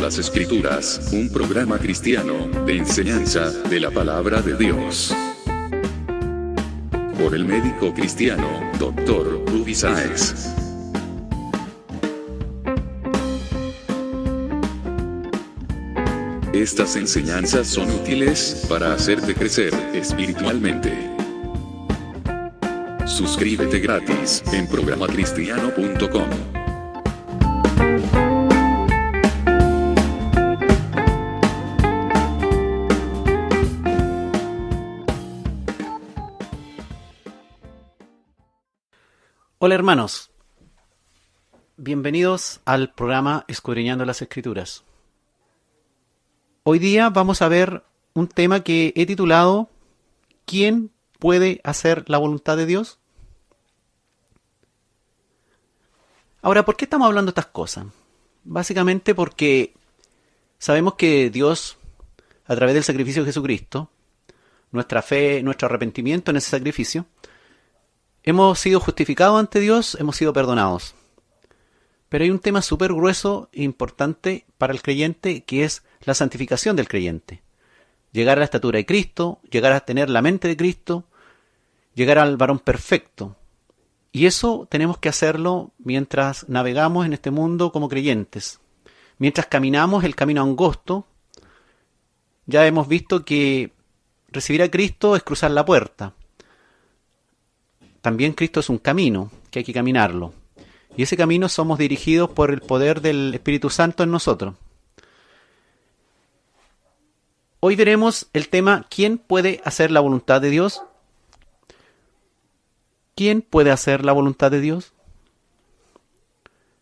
las Escrituras, un programa cristiano de enseñanza de la palabra de Dios. Por el médico cristiano, Dr. Ruby Sáez. Estas enseñanzas son útiles para hacerte crecer espiritualmente. Suscríbete gratis en programacristiano.com. Hola hermanos, bienvenidos al programa Escudriñando las Escrituras. Hoy día vamos a ver un tema que he titulado ¿Quién puede hacer la voluntad de Dios? Ahora, ¿por qué estamos hablando de estas cosas? Básicamente porque sabemos que Dios, a través del sacrificio de Jesucristo, nuestra fe, nuestro arrepentimiento en ese sacrificio, hemos sido justificados ante Dios, hemos sido perdonados. Pero hay un tema súper grueso e importante para el creyente, que es la santificación del creyente. Llegar a la estatura de Cristo, llegar a tener la mente de Cristo, llegar al varón perfecto. Y eso tenemos que hacerlo mientras navegamos en este mundo como creyentes. Mientras caminamos el camino angosto, ya hemos visto que recibir a Cristo es cruzar la puerta. También Cristo es un camino, que hay que caminarlo. Y ese camino somos dirigidos por el poder del Espíritu Santo en nosotros. Hoy veremos el tema ¿quién puede hacer la voluntad de Dios? ¿Quién puede hacer la voluntad de Dios?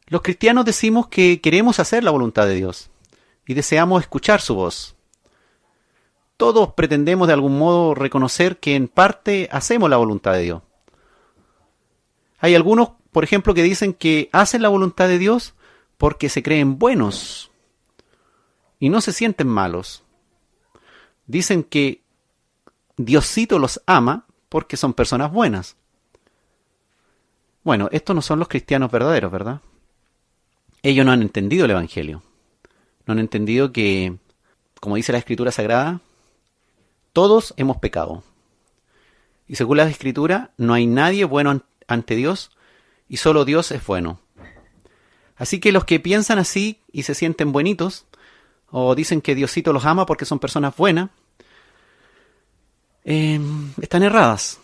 Los cristianos decimos que queremos hacer la voluntad de Dios y deseamos escuchar su voz. Todos pretendemos de algún modo reconocer que en parte hacemos la voluntad de Dios. Hay algunos, por ejemplo, que dicen que hacen la voluntad de Dios porque se creen buenos y no se sienten malos. Dicen que Diosito los ama porque son personas buenas. Bueno, estos no son los cristianos verdaderos, ¿verdad? Ellos no han entendido el Evangelio. No han entendido que, como dice la Escritura Sagrada, todos hemos pecado. Y según la Escritura, no hay nadie bueno ante Dios y solo Dios es bueno. Así que los que piensan así y se sienten buenitos, o dicen que Diosito los ama porque son personas buenas, están erradas.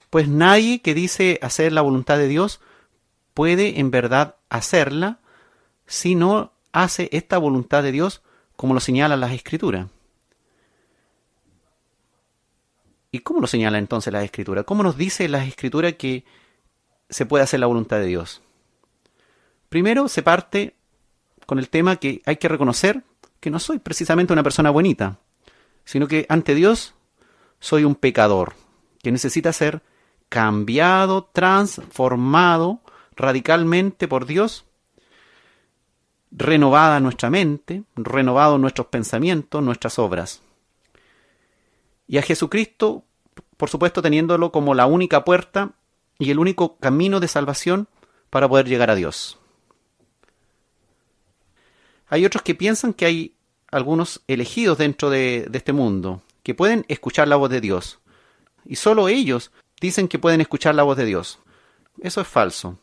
Pues nadie que dice hacer la voluntad de Dios puede en verdad hacerla si no hace esta voluntad de Dios como lo señalan las Escrituras. ¿Y cómo lo señala entonces la Escritura? ¿Cómo nos dice la Escritura que se puede hacer la voluntad de Dios? Primero se parte con el tema que hay que reconocer que no soy precisamente una persona bonita, sino que ante Dios soy un pecador que necesita ser cambiado, transformado radicalmente por Dios, renovada nuestra mente, renovados nuestros pensamientos, nuestras obras. Y a Jesucristo, por supuesto, teniéndolo como la única puerta y el único camino de salvación para poder llegar a Dios. Hay otros que piensan que hay algunos elegidos dentro de este mundo que pueden escuchar la voz de Dios. Y solo ellos dicen que pueden escuchar la voz de Dios. Eso es falso.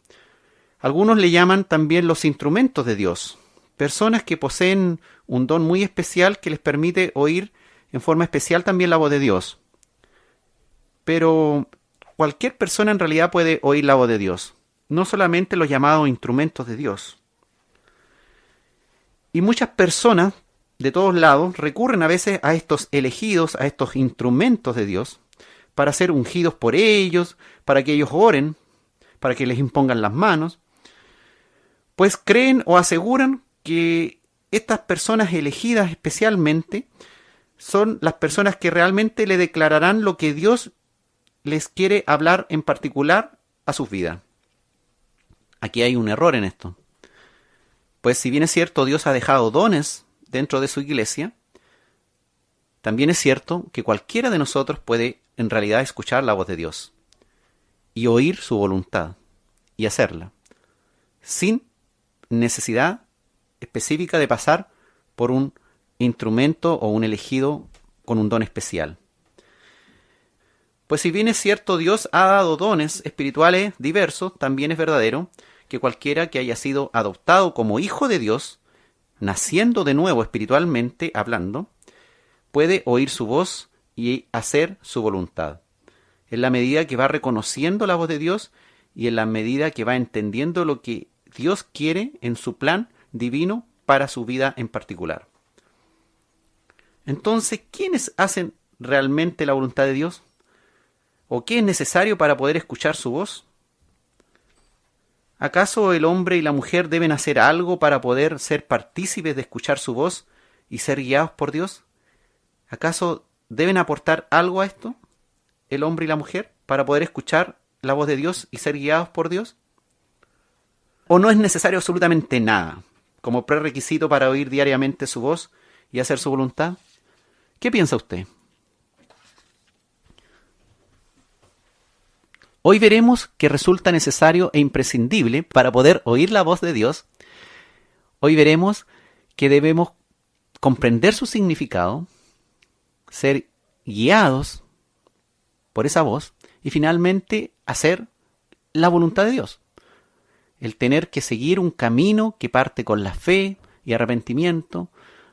Algunos le llaman también los instrumentos de Dios. Personas que poseen un don muy especial que les permite oír en forma especial también la voz de Dios. Pero cualquier persona en realidad puede oír la voz de Dios, no solamente los llamados instrumentos de Dios. Y muchas personas de todos lados recurren a veces a estos elegidos, a estos instrumentos de Dios, para ser ungidos por ellos, para que ellos oren, para que les impongan las manos, pues creen o aseguran que estas personas elegidas especialmente son las personas que realmente le declararán lo que Dios les quiere hablar en particular a sus vidas. Aquí hay un error en esto. Pues si bien es cierto, Dios ha dejado dones dentro de su iglesia, también es cierto que cualquiera de nosotros puede en realidad escuchar la voz de Dios y oír su voluntad y hacerla, sin necesidad específica de pasar por un instrumento o un elegido con un don especial. Pues si bien es cierto, Dios ha dado dones espirituales diversos, también es verdadero que cualquiera que haya sido adoptado como hijo de Dios, naciendo de nuevo espiritualmente hablando, puede oír su voz y hacer su voluntad. En la medida que va reconociendo la voz de Dios y en la medida que va entendiendo lo que Dios quiere en su plan divino para su vida en particular. Entonces, ¿quiénes hacen realmente la voluntad de Dios? ¿O qué es necesario para poder escuchar su voz? ¿Acaso el hombre y la mujer deben hacer algo para poder ser partícipes de escuchar su voz y ser guiados por Dios? ¿Acaso deben aportar algo a esto, el hombre y la mujer, para poder escuchar la voz de Dios y ser guiados por Dios? ¿O no es necesario absolutamente nada como prerequisito para oír diariamente su voz y hacer su voluntad? ¿Qué piensa usted? Hoy veremos que resulta necesario e imprescindible para poder oír la voz de Dios. Hoy veremos que debemos comprender su significado, ser guiados por esa voz y finalmente hacer la voluntad de Dios. El tener que seguir un camino que parte con la fe y arrepentimiento,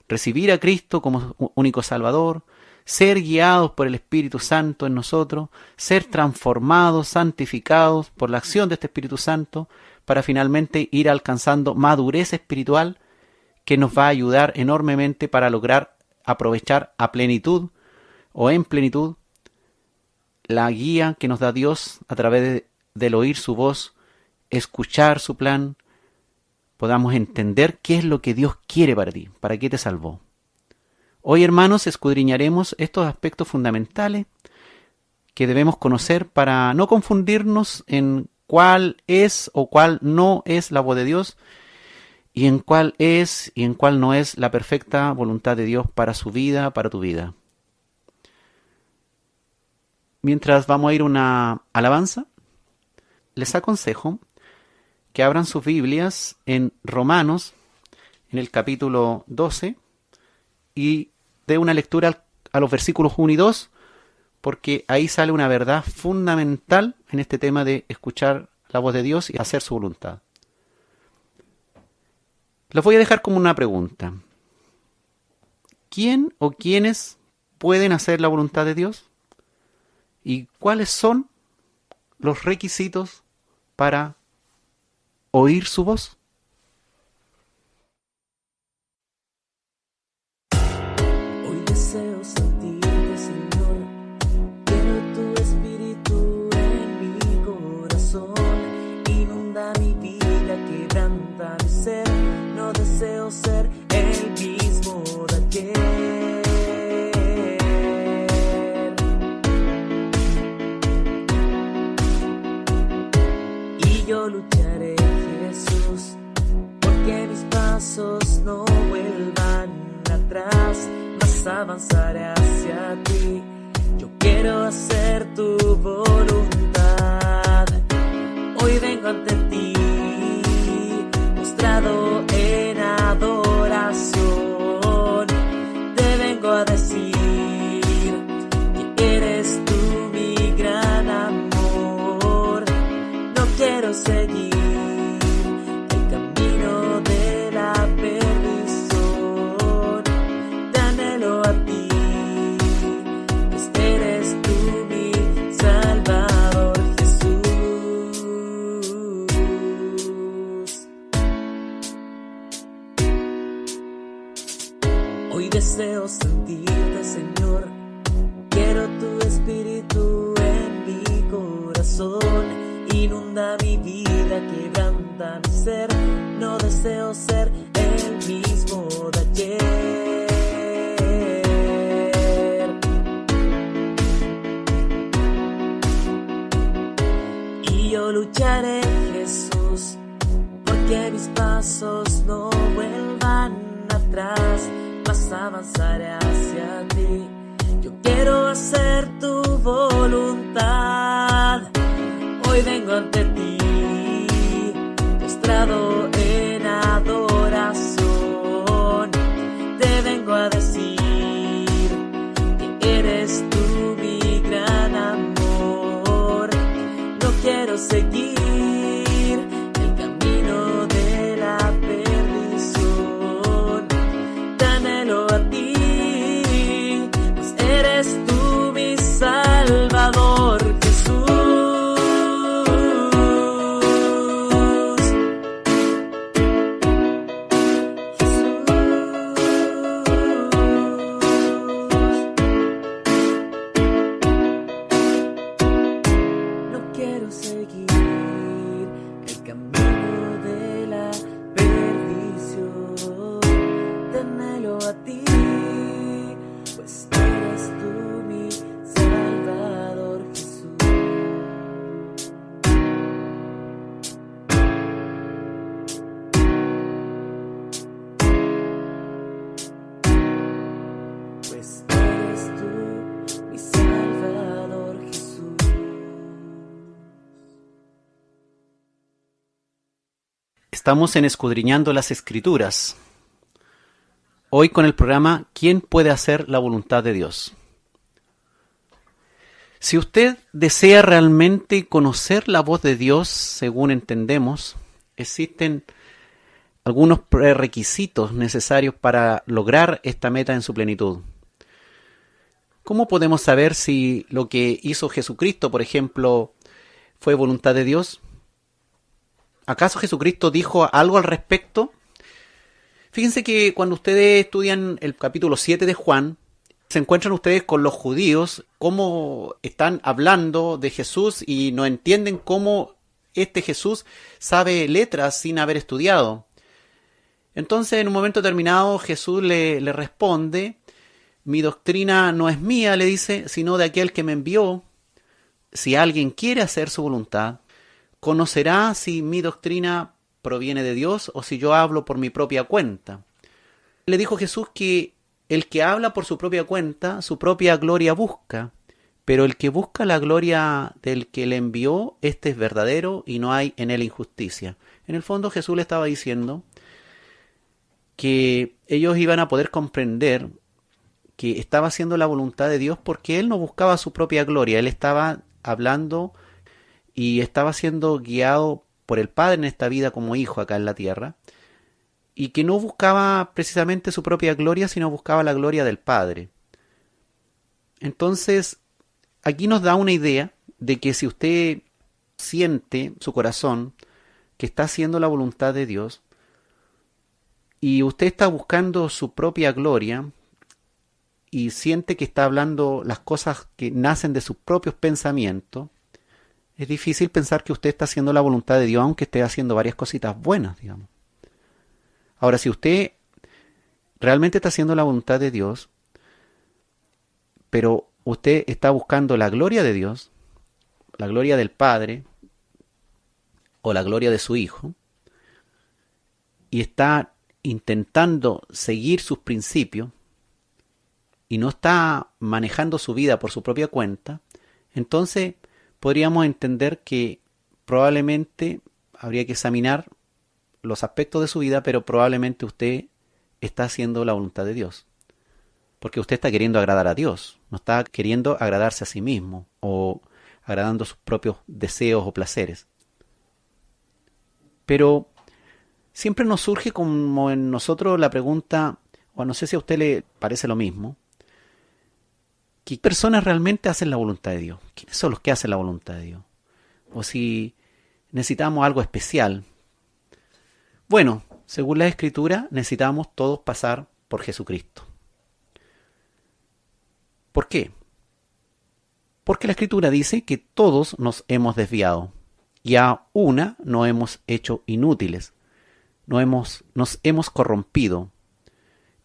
recibir a Cristo como único Salvador, ser guiados por el Espíritu Santo en nosotros, ser transformados, santificados por la acción de este Espíritu Santo, para finalmente ir alcanzando madurez espiritual que nos va a ayudar enormemente para lograr aprovechar a plenitud o en plenitud la guía que nos da Dios a través del oír su voz, escuchar su plan, podamos entender qué es lo que Dios quiere para ti, para qué te salvó. Hoy, hermanos, escudriñaremos estos aspectos fundamentales que debemos conocer para no confundirnos en cuál es o cuál no es la voz de Dios y en cuál es y en cuál no es la perfecta voluntad de Dios para su vida, para tu vida. Mientras vamos a ir a una alabanza, les aconsejo que abran sus Biblias en Romanos, en el capítulo 12, y dé una lectura a los versículos 1 y 2, porque ahí sale una verdad fundamental en este tema de escuchar la voz de Dios y hacer su voluntad. Les voy a dejar como una pregunta. ¿Quién o quiénes pueden hacer la voluntad de Dios? ¿Y cuáles son los requisitos para oír su voz? Hoy deseo sentirte, Señor. Quiero tu espíritu en mi corazón. Inunda mi vida, quebranta mi ser. No deseo ser el mismo de ayer. Y yo lucharé, Jesús, porque mis pasos no vuelvan atrás, más avanzaré hacia ti. Yo quiero hacer tu voluntad. Hoy vengo ante ti, postrado en adoración. Te vengo a decir que eres tú mi gran amor. No quiero seguir el camino de la perdición. Te anhelo a ti, pues eres tú mi Salvador, Jesús. Hoy deseo sentirte, Señor. Quiero tu espíritu en mi corazón. Inunda mi vida, quebranta mi ser. No deseo ser el mismo de ayer. Y yo lucharé, Jesús, porque mis pasos no vuelvan atrás, más avanzaré hacia ti. Yo quiero hacer tu voluntad. Hoy vengo ante ti, postrado en adoración. Estamos en Escudriñando las Escrituras. Hoy con el programa ¿Quién puede hacer la voluntad de Dios? Si usted desea realmente conocer la voz de Dios, según entendemos, existen algunos prerequisitos necesarios para lograr esta meta en su plenitud. ¿Cómo podemos saber si lo que hizo Jesucristo, por ejemplo, fue voluntad de Dios? ¿Acaso Jesucristo dijo algo al respecto? Fíjense que cuando ustedes estudian el capítulo 7 de Juan, se encuentran ustedes con los judíos, cómo están hablando de Jesús y no entienden cómo este Jesús sabe letras sin haber estudiado. Entonces, en un momento determinado, Jesús le responde: mi doctrina no es mía, le dice, sino de aquel que me envió. Si alguien quiere hacer su voluntad, conocerá si mi doctrina proviene de Dios o si yo hablo por mi propia cuenta. Le dijo Jesús que el que habla por su propia cuenta, su propia gloria busca, pero el que busca la gloria del que le envió, este es verdadero y no hay en él injusticia. En el fondo Jesús le estaba diciendo que ellos iban a poder comprender que estaba haciendo la voluntad de Dios porque él no buscaba su propia gloria, él estaba hablando y estaba siendo guiado por el Padre en esta vida como hijo acá en la tierra, y que no buscaba precisamente su propia gloria, sino buscaba la gloria del Padre. Entonces, aquí nos da una idea de que si usted siente su corazón que está haciendo la voluntad de Dios, y usted está buscando su propia gloria, y siente que está hablando las cosas que nacen de sus propios pensamientos, es difícil pensar que usted está haciendo la voluntad de Dios, aunque esté haciendo varias cositas buenas, digamos. Ahora, si usted realmente está haciendo la voluntad de Dios, pero usted está buscando la gloria de Dios, la gloria del Padre, o la gloria de su Hijo, y está intentando seguir sus principios, y no está manejando su vida por su propia cuenta, entonces podríamos entender que probablemente habría que examinar los aspectos de su vida, pero probablemente usted está haciendo la voluntad de Dios. Porque usted está queriendo agradar a Dios, no está queriendo agradarse a sí mismo o agradando sus propios deseos o placeres. Pero siempre nos surge como en nosotros la pregunta, o no sé si a usted le parece lo mismo, ¿qué personas realmente hacen la voluntad de Dios? ¿Quiénes son los que hacen la voluntad de Dios? O si necesitamos algo especial. Bueno, según la Escritura, necesitamos todos pasar por Jesucristo. ¿Por qué? Porque la Escritura dice que todos nos hemos desviado y a una nos hemos hecho inútiles, nos hemos corrompido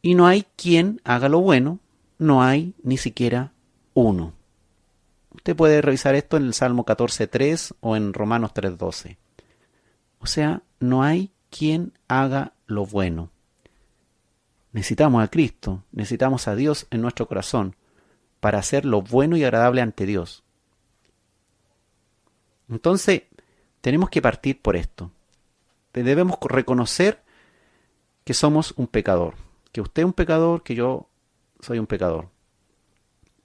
y no hay quien haga lo bueno, no hay ni siquiera uno. Usted puede revisar esto en el Salmo 14:3 o en Romanos 3:12. O sea, no hay quien haga lo bueno. Necesitamos a Cristo, necesitamos a Dios en nuestro corazón para hacer lo bueno y agradable ante Dios. Entonces, tenemos que partir por esto. Debemos reconocer que somos un pecador, que usted es un pecador, que yo soy un pecador.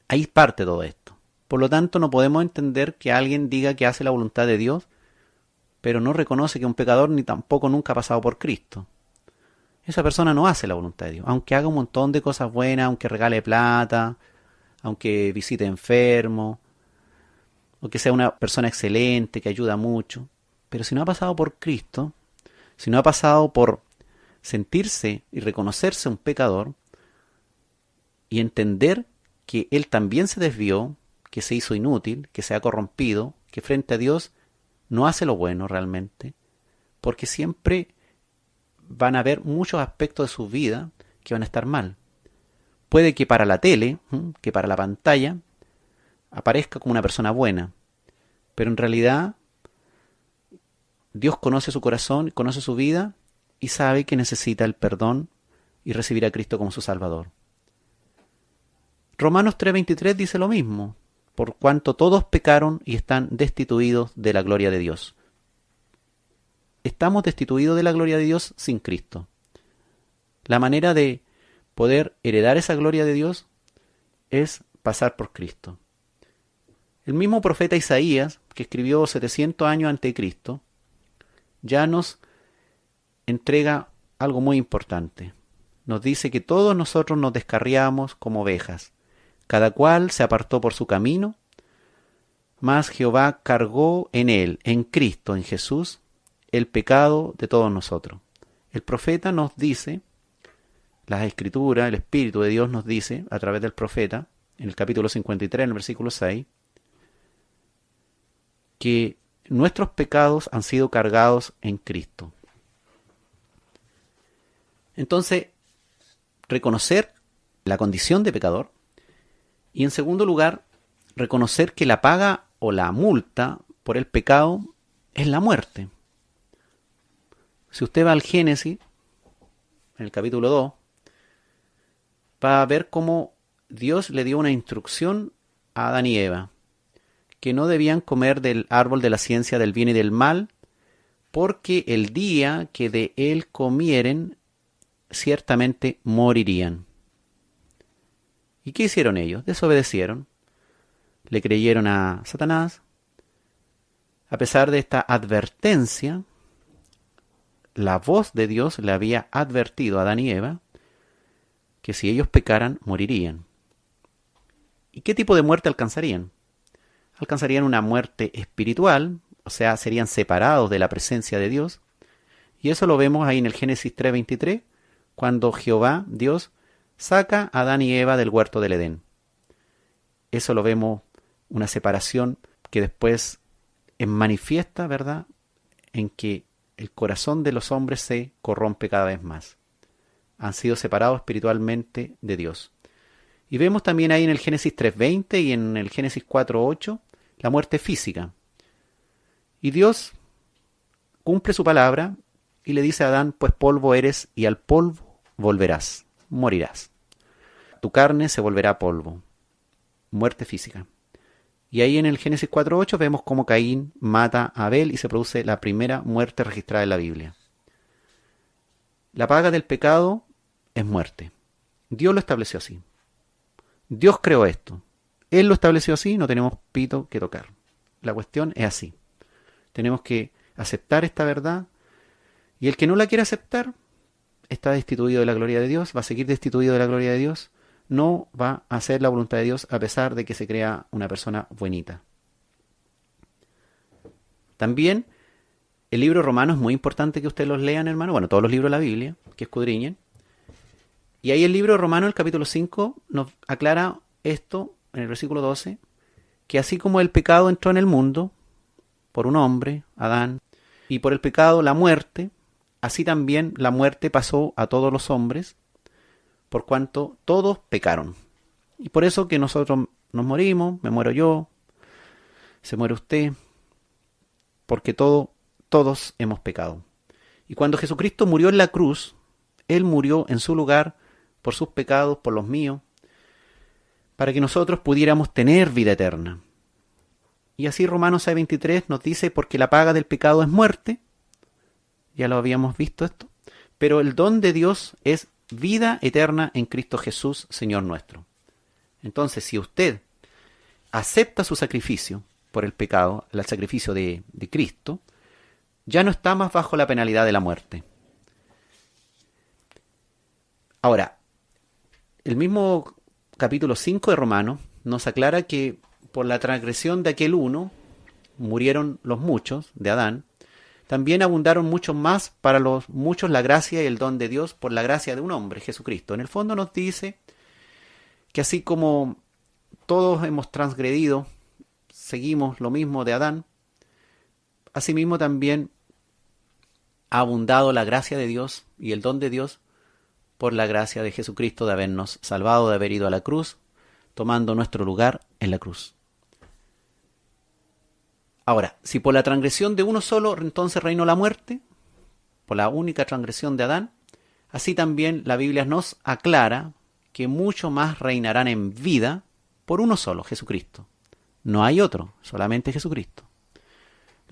Ahí parte todo esto. Por lo tanto, no podemos entender que alguien diga que hace la voluntad de Dios, pero no reconoce que es un pecador ni tampoco nunca ha pasado por Cristo. Esa persona no hace la voluntad de Dios, aunque haga un montón de cosas buenas, aunque regale plata, aunque visite enfermos, o que sea una persona excelente, que ayuda mucho. Pero si no ha pasado por Cristo, si no ha pasado por sentirse y reconocerse un pecador, y entender que él también se desvió, que se hizo inútil, que se ha corrompido, que frente a Dios no hace lo bueno realmente, porque siempre van a haber muchos aspectos de su vida que van a estar mal. Puede que para la tele, que para la pantalla, aparezca como una persona buena, pero en realidad Dios conoce su corazón, conoce su vida y sabe que necesita el perdón y recibir a Cristo como su Salvador. Romanos 3:23 dice lo mismo, por cuanto todos pecaron y están destituidos de la gloria de Dios. estamos destituidos de la gloria de Dios sin Cristo. La manera de poder heredar esa gloria de Dios es pasar por Cristo. El mismo profeta Isaías, que escribió 700 años antes de Cristo, ya nos entrega algo muy importante. Nos dice que todos nosotros nos descarriamos como ovejas. Cada cual se apartó por su camino, mas Jehová cargó en él, en Cristo, en Jesús, el pecado de todos nosotros. El profeta nos dice, las Escrituras, el Espíritu de Dios nos dice, a través del profeta, en el capítulo 53, en el versículo 6, que nuestros pecados han sido cargados en Cristo. Entonces, reconocer la condición de pecador y, en segundo lugar, reconocer que la paga o la multa por el pecado es la muerte. Si usted va al Génesis, en el capítulo 2, va a ver cómo Dios le dio una instrucción a Adán y Eva, que no debían comer del árbol de la ciencia del bien y del mal, porque el día que de él comieren, ciertamente morirían. ¿Y qué hicieron ellos? Desobedecieron, le creyeron a Satanás. A pesar de esta advertencia, la voz de Dios le había advertido a Adán y Eva que si ellos pecaran, morirían. ¿Y qué tipo de muerte alcanzarían? Alcanzarían una muerte espiritual, o sea, serían separados de la presencia de Dios. Y eso lo vemos ahí en el Génesis 3:23, cuando Jehová, Dios, saca a Adán y Eva del huerto del Edén. Eso lo vemos, una separación que después es manifiesta, ¿verdad?, en que el corazón de los hombres se corrompe cada vez más. Han sido separados espiritualmente de Dios. Y vemos también ahí en el Génesis 3:20 y en el Génesis 4:8 la muerte física. Y Dios cumple su palabra y le dice a Adán, pues polvo eres y al polvo volverás, morirás. Tu carne se volverá polvo. Muerte física. Y ahí en el Génesis 4:8 vemos cómo Caín mata a Abel y se produce la primera muerte registrada en la Biblia. La paga del pecado es muerte. Dios lo estableció así. Dios creó esto. Él lo estableció así, no tenemos pito que tocar. La cuestión es así. Tenemos que aceptar esta verdad y el que no la quiera aceptar está destituido de la gloria de Dios, va a seguir destituido de la gloria de Dios, no va a hacer la voluntad de Dios a pesar de que se crea una persona buenita. También el libro romano es muy importante que ustedes los lean, hermano. Bueno, todos los libros de la Biblia, que escudriñen. Y ahí el libro romano, el capítulo 5, nos aclara esto en el versículo 12, que así como el pecado entró en el mundo, por un hombre, Adán, y por el pecado la muerte, así también la muerte pasó a todos los hombres, por cuanto todos pecaron. Y por eso que nosotros nos morimos, me muero yo, se muere usted, porque todos hemos pecado. Y cuando Jesucristo murió en la cruz, Él murió en su lugar por sus pecados, por los míos, para que nosotros pudiéramos tener vida eterna. Y así Romanos 6:23 nos dice, porque la paga del pecado es muerte, ya lo habíamos visto esto, pero el don de Dios es vida eterna en Cristo Jesús, Señor nuestro. Entonces, si usted acepta su sacrificio por el pecado, el sacrificio de Cristo, ya no está más bajo la penalidad de la muerte. Ahora, el mismo capítulo 5 de Romanos nos aclara que por la transgresión de aquel uno murieron los muchos, de Adán. También abundaron muchos más para los muchos la gracia y el don de Dios por la gracia de un hombre, Jesucristo. En el fondo nos dice que así como todos hemos transgredido, seguimos lo mismo de Adán, asimismo también ha abundado la gracia de Dios y el don de Dios por la gracia de Jesucristo de habernos salvado, de haber ido a la cruz, tomando nuestro lugar en la cruz. Ahora, si por la transgresión de uno solo entonces reinó la muerte, por la única transgresión de Adán, así también la Biblia nos aclara que mucho más reinarán en vida por uno solo, Jesucristo. No hay otro, solamente Jesucristo.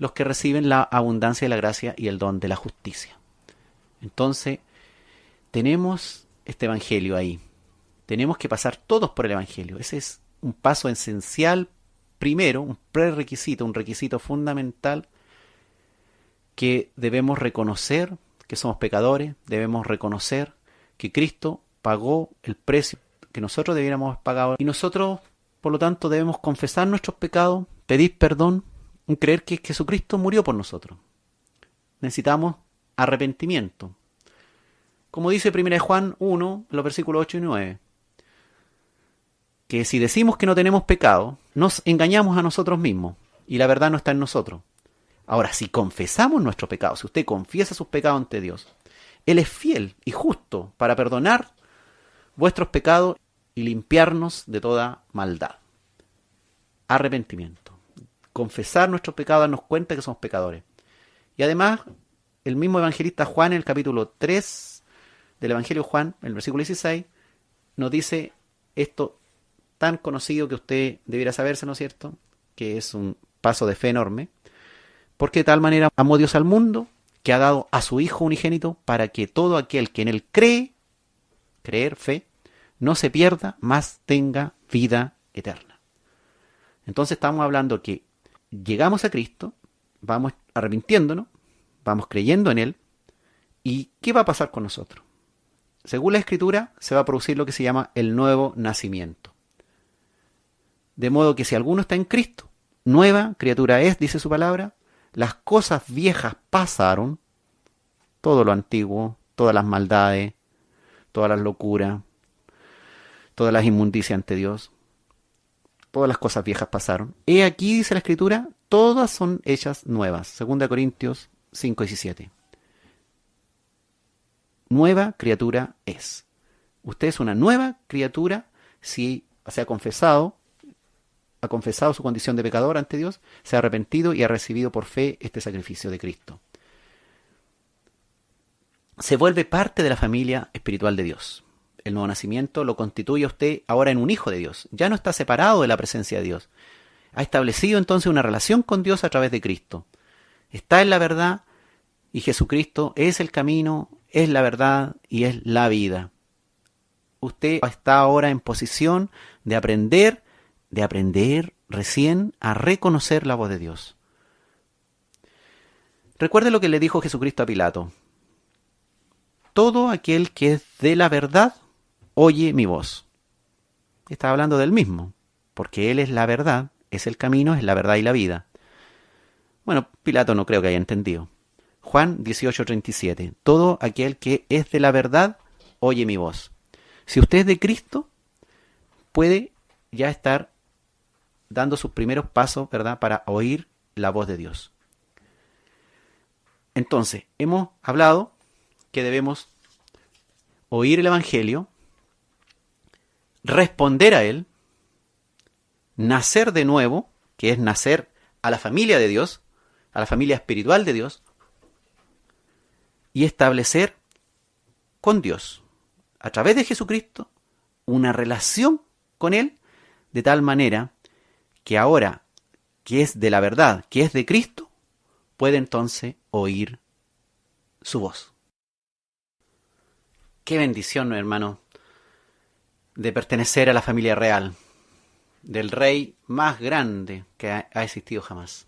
los que reciben la abundancia de la gracia y el don de la justicia. Entonces, tenemos este evangelio ahí. Tenemos que pasar todos por el evangelio. Ese es un paso esencial, primero, un prerequisito, un requisito fundamental que debemos reconocer que somos pecadores, debemos reconocer que Cristo pagó el precio que nosotros debiéramos haber pagado y nosotros, por lo tanto, debemos confesar nuestros pecados, pedir perdón y creer que Jesucristo murió por nosotros. Necesitamos arrepentimiento. Como dice 1 Juan 1, los versículos 8 y 9, que si decimos que no tenemos pecado, nos engañamos a nosotros mismos y la verdad no está en nosotros. Ahora, si confesamos nuestro pecado, si usted confiesa sus pecados ante Dios, Él es fiel y justo para perdonar vuestros pecados y limpiarnos de toda maldad. Arrepentimiento. Confesar nuestros pecados, darnos cuenta que somos pecadores. Y además, el mismo evangelista Juan, en el capítulo 3 del Evangelio de Juan, en el versículo 16, nos dice esto tan conocido que usted debiera saberse, ¿no es cierto? Que es un paso de fe enorme. Porque de tal manera amó Dios al mundo, que ha dado a su Hijo unigénito, para que todo aquel que en Él cree, creer, fe, no se pierda, mas tenga vida eterna. Entonces estamos hablando que llegamos a Cristo, vamos arrepintiéndonos, vamos creyendo en Él, ¿y qué va a pasar con nosotros? Según la Escritura, se va a producir lo que se llama el nuevo nacimiento. De modo que si alguno está en Cristo, nueva criatura es, dice su palabra, las cosas viejas pasaron, todo lo antiguo, todas las maldades, todas las locuras, todas las inmundicias ante Dios, todas las cosas viejas pasaron. He aquí, dice la Escritura, todas son hechas nuevas. 2 Corintios 5:17. Nueva criatura es. Usted es una nueva criatura si se ha confesado su condición de pecador ante Dios, se ha arrepentido y ha recibido por fe este sacrificio de Cristo. Se vuelve parte de la familia espiritual de Dios. El nuevo nacimiento lo constituye a usted ahora en un hijo de Dios. Ya no está separado de la presencia de Dios. Ha establecido entonces una relación con Dios a través de Cristo. Está en la verdad y Jesucristo es el camino, es la verdad y es la vida. Usted está ahora en posición de aprender recién a reconocer la voz de Dios. Recuerde lo que le dijo Jesucristo a Pilato. Todo aquel que es de la verdad, oye mi voz. Está hablando del mismo, porque Él es la verdad, es el camino, es la verdad y la vida. Bueno, Pilato no creo que haya entendido. Juan 18:37. Todo aquel que es de la verdad, oye mi voz. Si usted es de Cristo, puede ya estar dando sus primeros pasos, ¿verdad?, para oír la voz de Dios. Entonces, hemos hablado que debemos oír el Evangelio, responder a él, nacer de nuevo, que es nacer a la familia de Dios, a la familia espiritual de Dios, y establecer con Dios, a través de Jesucristo, una relación con Él, de tal manera que ahora, que es de la verdad, que es de Cristo, puede entonces oír su voz. Qué bendición, hermano, de pertenecer a la familia real, del rey más grande que ha existido jamás.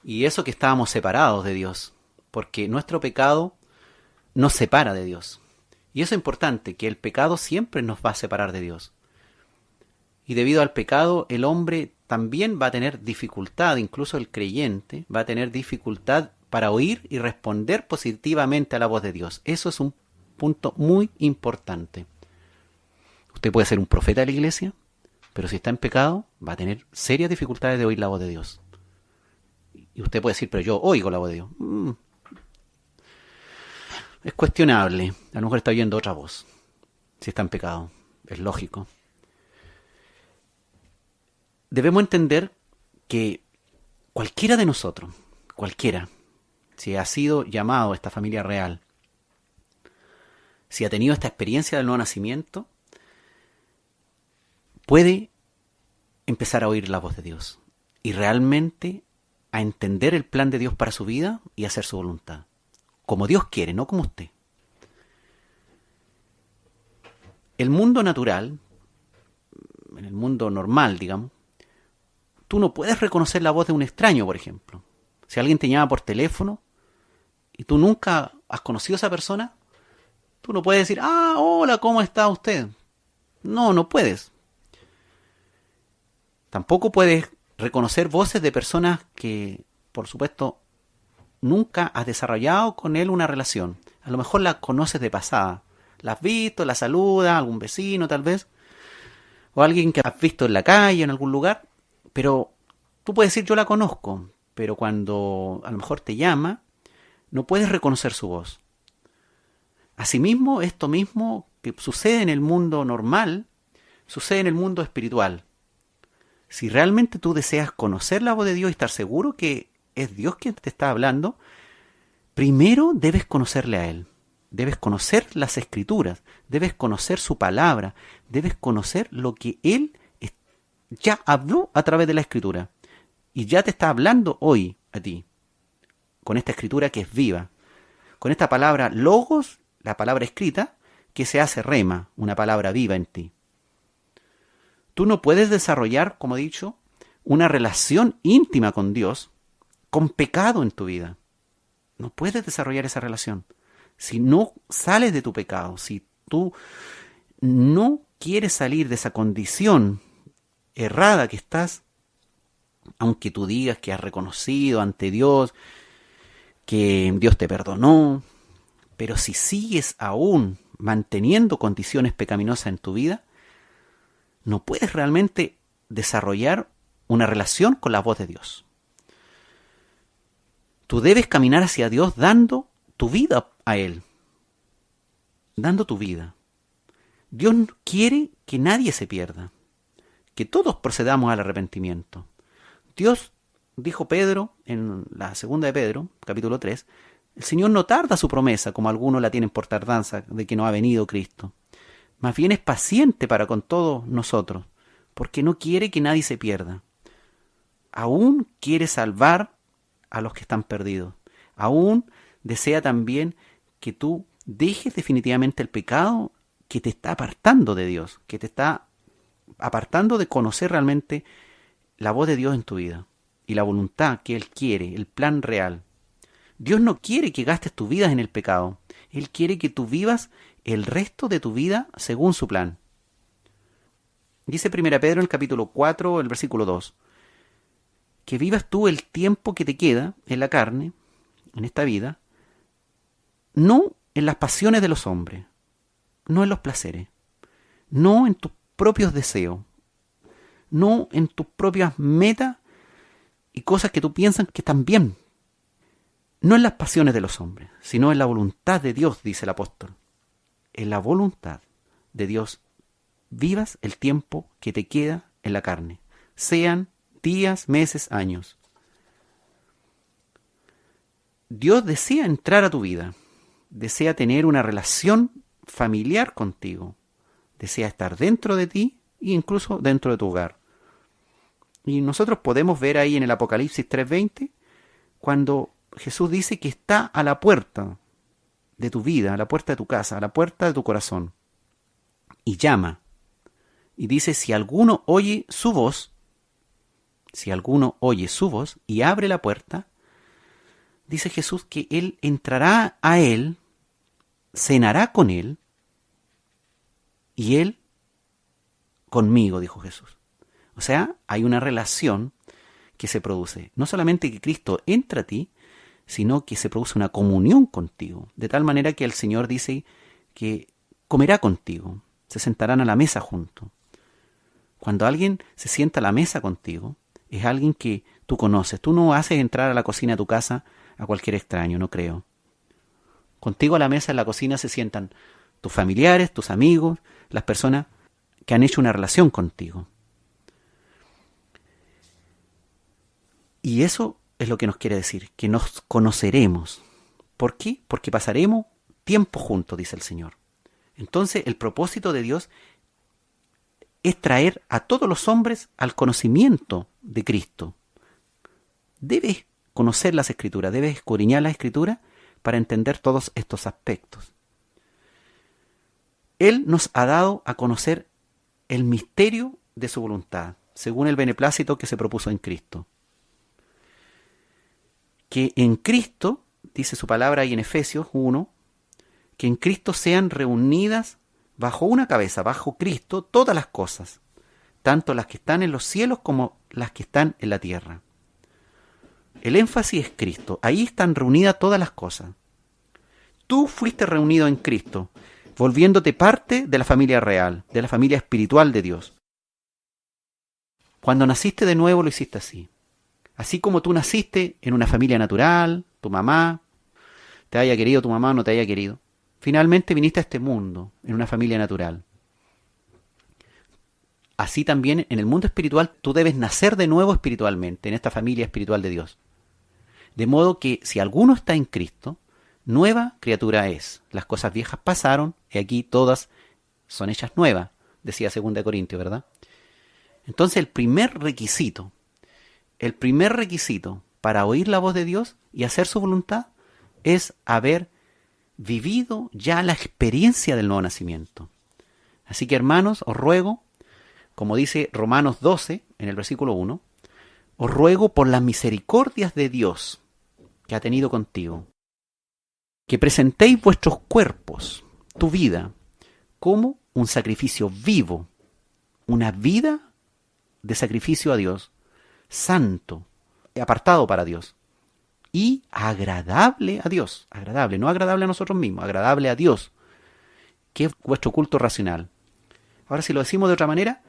Y eso que estábamos separados de Dios, porque nuestro pecado nos separa de Dios. Y eso es importante, que el pecado siempre nos va a separar de Dios. Y debido al pecado, el hombre también va a tener dificultad, incluso el creyente va a tener dificultad para oír y responder positivamente a la voz de Dios. Eso es un punto muy importante. Usted puede ser un profeta de la iglesia, pero si está en pecado, va a tener serias dificultades de oír la voz de Dios. Y usted puede decir, pero yo oigo la voz de Dios. Es cuestionable. A lo mejor está oyendo otra voz. Si está en pecado. Es lógico. Debemos entender que cualquiera de nosotros, cualquiera, si ha sido llamado a esta familia real, si ha tenido esta experiencia del nuevo nacimiento, puede empezar a oír la voz de Dios y realmente a entender el plan de Dios para su vida y hacer su voluntad. Como Dios quiere, no como usted. El mundo natural, en el mundo normal, digamos, tú no puedes reconocer la voz de un extraño, por ejemplo. Si alguien te llama por teléfono y tú nunca has conocido a esa persona, tú no puedes decir, hola, ¿cómo está usted? No puedes. Tampoco puedes reconocer voces de personas que, por supuesto, nunca has desarrollado con él una relación. A lo mejor la conoces de pasada. La has visto, la saludas, algún vecino tal vez, o alguien que has visto en la calle, en algún lugar, pero tú puedes decir yo la conozco, pero cuando a lo mejor te llama, no puedes reconocer su voz. Asimismo, esto mismo que sucede en el mundo normal, sucede en el mundo espiritual. Si realmente tú deseas conocer la voz de Dios y estar seguro que es Dios quien te está hablando, primero debes conocerle a Él. Debes conocer las Escrituras, debes conocer su palabra, debes conocer lo que Él ya habló a través de la Escritura. Y ya te está hablando hoy a ti, con esta Escritura que es viva, con esta palabra logos, la palabra escrita, que se hace rema, una palabra viva en ti. Tú no puedes desarrollar, como he dicho, una relación íntima con Dios con pecado en tu vida. No puedes desarrollar esa relación. Si no sales de tu pecado, si tú no quieres salir de esa condición errada que estás, aunque tú digas que has reconocido ante Dios que Dios te perdonó, pero si sigues aún manteniendo condiciones pecaminosas en tu vida, no puedes realmente desarrollar una relación con la voz de Dios. Tú debes caminar hacia Dios dando tu vida a Él, dando tu vida. Dios quiere que nadie se pierda, que todos procedamos al arrepentimiento. Dios, dijo Pedro en la segunda de Pedro, capítulo 3, el Señor no tarda su promesa, como algunos la tienen por tardanza, de que no ha venido Cristo. Más bien es paciente para con todos nosotros, porque no quiere que nadie se pierda. Aún quiere salvar a los que están perdidos. Aún desea también que tú dejes definitivamente el pecado que te está apartando de Dios, que te está apartando de conocer realmente la voz de Dios en tu vida y la voluntad que Él quiere, el plan real. Dios no quiere que gastes tu vida en el pecado. Él quiere que tú vivas el resto de tu vida según su plan. Dice 1 Pedro en el capítulo 4, el versículo 2, que vivas tú el tiempo que te queda en la carne, en esta vida, no en las pasiones de los hombres, no en los placeres, no en tus propios deseos, no en tus propias metas y cosas que tú piensas que están bien. No en las pasiones de los hombres, sino en la voluntad de Dios, dice el apóstol. En la voluntad de Dios vivas el tiempo que te queda en la carne, sean días, meses, años. Dios desea entrar a tu vida, desea tener una relación familiar contigo, desea estar dentro de ti e incluso dentro de tu hogar. Y nosotros podemos ver ahí en el Apocalipsis 3:20, cuando Jesús dice que está a la puerta de tu vida, a la puerta de tu casa, a la puerta de tu corazón, y llama. Y dice, si alguno oye su voz y abre la puerta, dice Jesús que Él entrará a Él, cenará con Él, y Él conmigo, dijo Jesús. O sea, hay una relación que se produce. No solamente que Cristo entra a ti, sino que se produce una comunión contigo, de tal manera que el Señor dice que comerá contigo, se sentarán a la mesa juntos. Cuando alguien se sienta a la mesa contigo, es alguien que tú conoces. Tú no haces entrar a la cocina de tu casa a cualquier extraño, no creo. Contigo a la mesa en la cocina se sientan tus familiares, tus amigos, las personas que han hecho una relación contigo. Y eso es lo que nos quiere decir, que nos conoceremos. ¿Por qué? Porque pasaremos tiempo juntos, dice el Señor. Entonces, el propósito de Dios es traer a todos los hombres al conocimiento de Cristo. debes conocer las Escrituras, debes escudriñar las Escrituras para entender todos estos aspectos. Él nos ha dado a conocer el misterio de su voluntad, según el beneplácito que se propuso en Cristo. Que en Cristo, dice su palabra ahí en Efesios 1, que en Cristo sean reunidas bajo una cabeza, bajo Cristo, todas las cosas, tanto las que están en los cielos como las que están en la tierra. El énfasis es Cristo, ahí están reunidas todas las cosas. Tú fuiste reunido en Cristo, volviéndote parte de la familia real, de la familia espiritual de Dios. Cuando naciste de nuevo lo hiciste así. Así como tú naciste en una familia natural, tu mamá, te haya querido tu mamá o no te haya querido. Finalmente viniste a este mundo, en una familia natural. Así también en el mundo espiritual tú debes nacer de nuevo espiritualmente, en esta familia espiritual de Dios. De modo que si alguno está en Cristo, nueva criatura es. Las cosas viejas pasaron y aquí todas son hechas nuevas, decía 2 Corintios, ¿verdad? Entonces el primer requisito para oír la voz de Dios y hacer su voluntad es haber vivido ya la experiencia del nuevo nacimiento. Así que, hermanos, os ruego, como dice Romanos 12, en el versículo 1, os ruego por las misericordias de Dios que ha tenido contigo, que presentéis vuestros cuerpos, tu vida, como un sacrificio vivo, una vida de sacrificio a Dios, santo, apartado para Dios, y agradable a Dios, agradable, no agradable a nosotros mismos, agradable a Dios, que es vuestro culto racional. Ahora, si lo decimos de otra manera,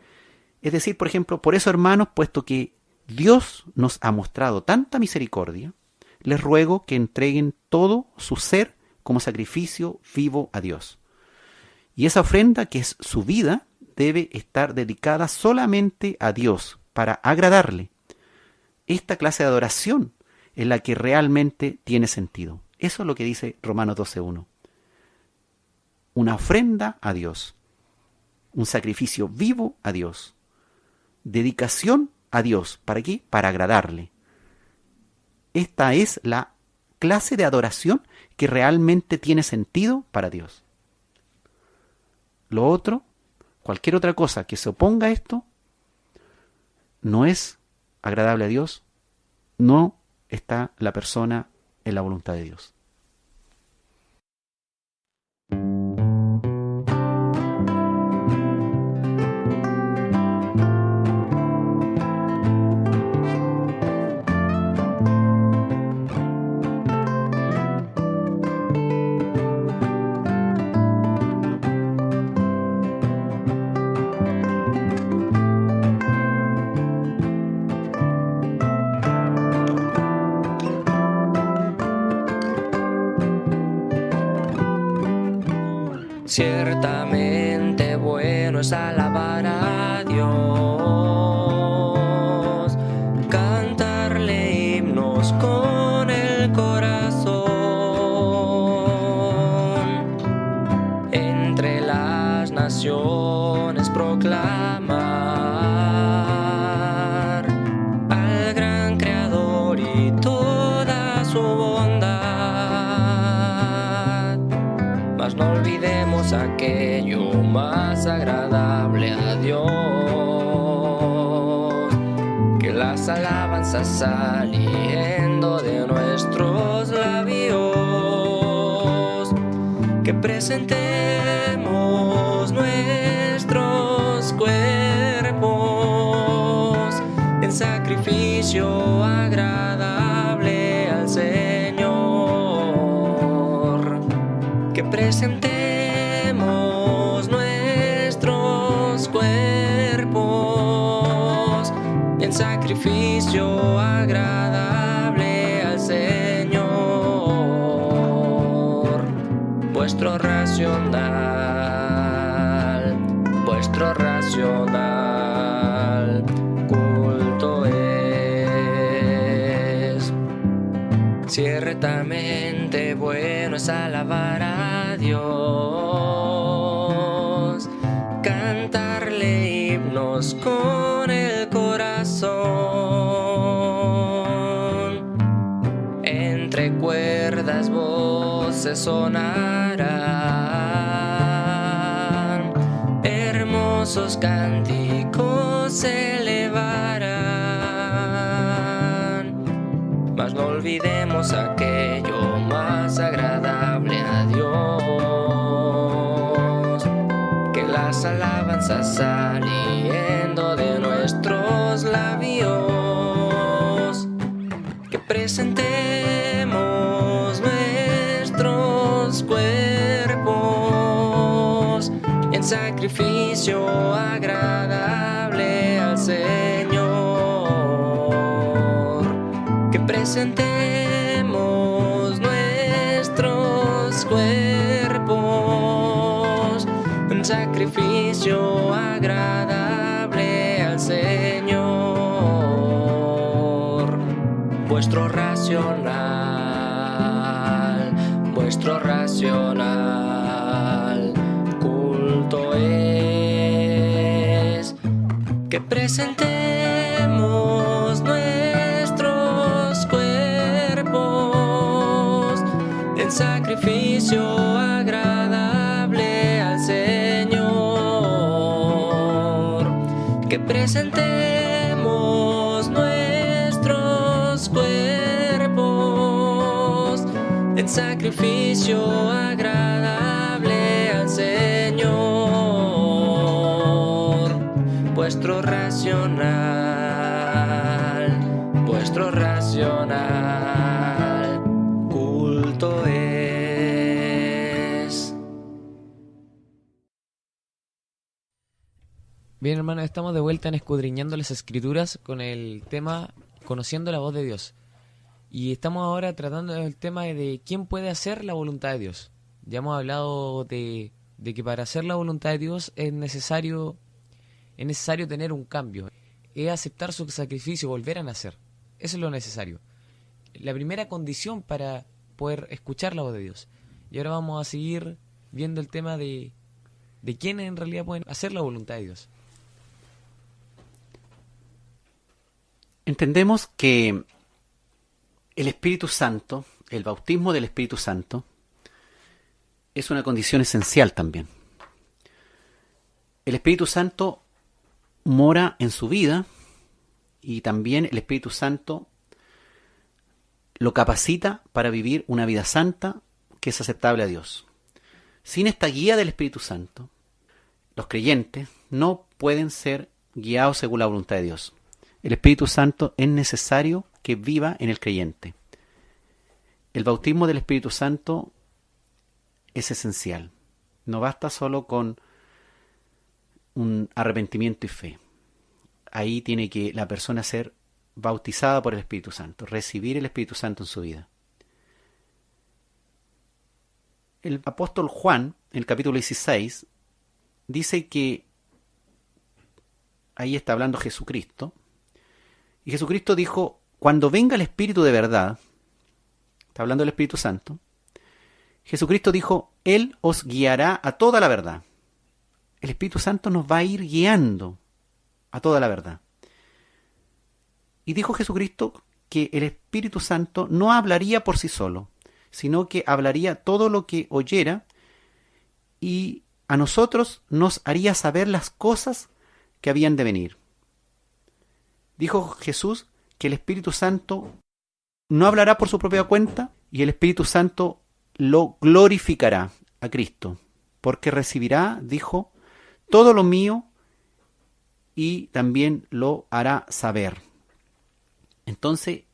es decir, por ejemplo, por eso, hermanos, puesto que Dios nos ha mostrado tanta misericordia, les ruego que entreguen todo su ser como sacrificio vivo a Dios. Y esa ofrenda, que es su vida, debe estar dedicada solamente a Dios, para agradarle. Esta clase de adoración es la que realmente tiene sentido. Eso es lo que dice Romanos 12:1. Una ofrenda a Dios, un sacrificio vivo a Dios, dedicación a Dios. ¿Para qué? Para agradarle. Esta es la clase de adoración que realmente tiene sentido para Dios. Lo otro, cualquier otra cosa que se oponga a esto, no es agradable a Dios, no está la persona en la voluntad de Dios. Ciertamente bueno es alabar a Dios, cantarle himnos con el corazón, entre las naciones proclamar al gran Creador y toda su bondad. Mas no olvidemos aquello más agradable a Dios, que las alabanzas saliendo de nuestros labios, que presentemos nuestros cuerpos en sacrificio agradable al Señor, que presentemos nuestros cuerpos en sacrificio agradable al Señor. Vuestro racional culto es. Ciertamente bueno es alabar a Dios, cantarle himnos con el corazón, voces sonarán, hermosos cánticos se elevarán, mas no olvidemos aquello más agradable a Dios, que las alabanzas saliendo de nuestros labios, que presentemos nuestros cuerpos en sacrificio agradable al Señor, que presentemos nuestros cuerpos en sacrificio agradable al Señor. Vuestro racional culto es que presentemos nuestros cuerpos en sacrificio agradable al Señor, que presentemos nuestros cuerpos en sacrificio agradable al Señor. Vuestro racional culto es. Bien, hermanos, estamos de vuelta en Escudriñando las Escrituras con el tema Conociendo la voz de Dios. Y estamos ahora tratando el tema de quién puede hacer la voluntad de Dios. Ya hemos hablado de que para hacer la voluntad de Dios es necesario tener un cambio. Es aceptar su sacrificio, volver a nacer. Eso es lo necesario. La primera condición para poder escuchar la voz de Dios. Y ahora vamos a seguir viendo el tema de quiénes en realidad pueden hacer la voluntad de Dios. Entendemos que el Espíritu Santo, el bautismo del Espíritu Santo, es una condición esencial también. El Espíritu Santo mora en su vida y también el Espíritu Santo lo capacita para vivir una vida santa que es aceptable a Dios. Sin esta guía del Espíritu Santo, los creyentes no pueden ser guiados según la voluntad de Dios. El Espíritu Santo es necesario que viva en el creyente. El bautismo del Espíritu Santo es esencial. No basta solo con un arrepentimiento y fe. Ahí tiene que la persona ser bautizada por el Espíritu Santo, recibir el Espíritu Santo en su vida. El apóstol Juan, en el capítulo 16, dice que ahí está hablando Jesucristo, y Jesucristo dijo: cuando venga el Espíritu de verdad, está hablando del Espíritu Santo, Jesucristo dijo: Él os guiará a toda la verdad. El Espíritu Santo nos va a ir guiando a toda la verdad. Y dijo Jesucristo que el Espíritu Santo no hablaría por sí solo, sino que hablaría todo lo que oyera y a nosotros nos haría saber las cosas que habían de venir. Dijo Jesús que el Espíritu Santo no hablará por su propia cuenta y el Espíritu Santo lo glorificará a Cristo, porque recibirá, dijo, todo lo mío y también lo hará saber. Entonces,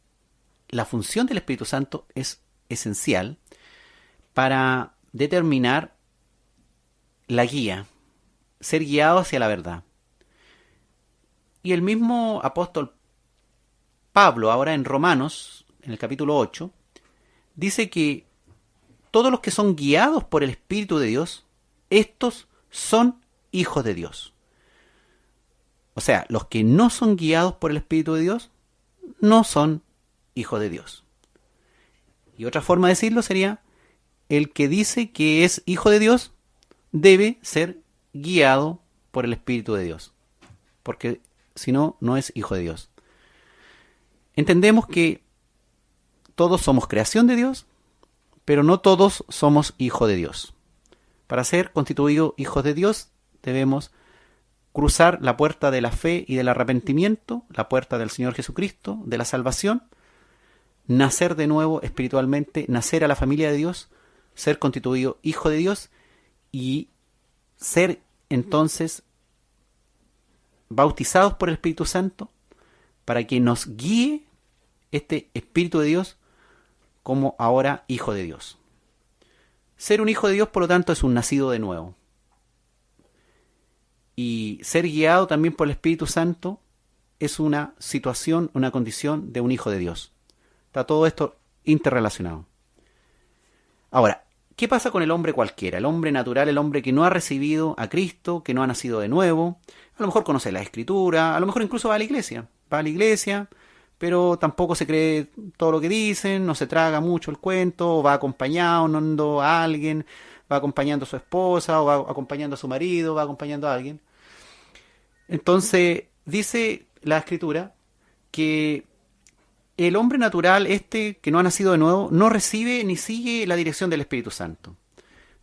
la función del Espíritu Santo es esencial para determinar la guía, ser guiado hacia la verdad. Y el mismo apóstol Pablo, ahora en Romanos, en el capítulo 8, dice que todos los que son guiados por el Espíritu de Dios, estos son hijos de Dios. O sea, los que no son guiados por el Espíritu de Dios, no son hijos de Dios. Y otra forma de decirlo sería, el que dice que es hijo de Dios, debe ser guiado por el Espíritu de Dios. Porque si no, no es hijo de Dios. Entendemos que todos somos creación de Dios, pero no todos somos hijos de Dios. Para ser constituidos hijos de Dios debemos cruzar la puerta de la fe y del arrepentimiento, la puerta del Señor Jesucristo, de la salvación, nacer de nuevo espiritualmente, nacer a la familia de Dios, ser constituido hijo de Dios y ser entonces bautizados por el Espíritu Santo para que nos guíe este Espíritu de Dios como ahora hijo de Dios. Ser un hijo de Dios, por lo tanto, es un nacido de nuevo. Y ser guiado también por el Espíritu Santo es una situación, una condición de un hijo de Dios. Está todo esto interrelacionado. Ahora, ¿qué pasa con el hombre cualquiera? El hombre natural, el hombre que no ha recibido a Cristo, que no ha nacido de nuevo. A lo mejor conoce la Escritura, a lo mejor incluso va a la iglesia. Va a la iglesia, pero tampoco se cree todo lo que dicen, no se traga mucho el cuento, va acompañando a alguien, va acompañando a su esposa, o va acompañando a su marido, va acompañando a alguien. Entonces, dice la Escritura que el hombre natural, que no ha nacido de nuevo, no recibe ni sigue la dirección del Espíritu Santo.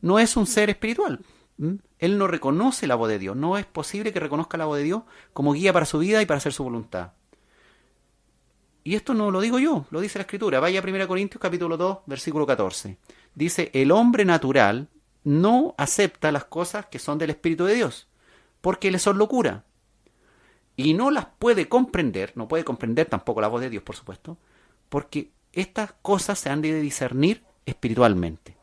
No es un ser espiritual. Él no reconoce la voz de Dios. No es posible que reconozca la voz de Dios como guía para su vida y para hacer su voluntad. Y esto no lo digo yo, lo dice la Escritura. Vaya a 1 Corintios capítulo 2, versículo 14. Dice, el hombre natural no acepta las cosas que son del Espíritu de Dios, porque le son locura. Y no las puede comprender, no puede comprender tampoco la voz de Dios, por supuesto, porque estas cosas se han de discernir espiritualmente.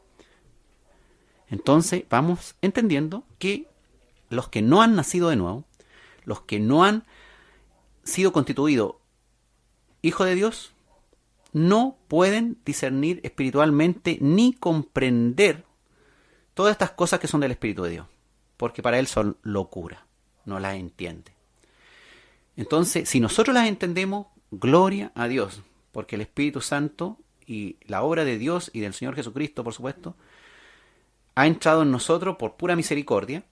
Entonces vamos entendiendo que los que no han nacido de nuevo, los que no han sido constituidos hijos de Dios, no pueden discernir espiritualmente ni comprender todas estas cosas que son del Espíritu de Dios, porque para él son locura, no las entiende. Entonces, si nosotros las entendemos, gloria a Dios, porque el Espíritu Santo y la obra de Dios y del Señor Jesucristo, por supuesto, ha entrado en nosotros por pura misericordia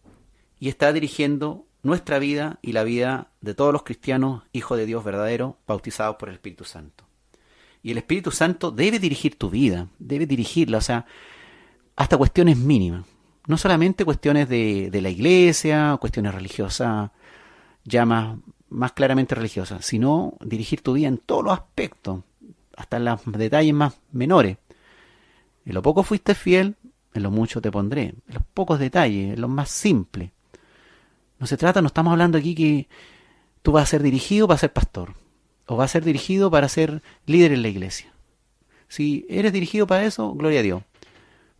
y está dirigiendo nuestra vida y la vida de todos los cristianos, hijos de Dios verdaderos, bautizados por el Espíritu Santo. Y el Espíritu Santo debe dirigir tu vida, debe dirigirla, o sea, hasta cuestiones mínimas. No solamente cuestiones de la iglesia, cuestiones religiosas, ya más claramente religiosas, sino dirigir tu vida en todos los aspectos, hasta en los detalles más menores. En lo poco fuiste fiel, en lo mucho te pondré. En los pocos detalles, en los más simples. No estamos hablando aquí que tú vas a ser dirigido para ser pastor, o vas a ser dirigido para ser líder en la iglesia. Si eres dirigido para eso, gloria a Dios.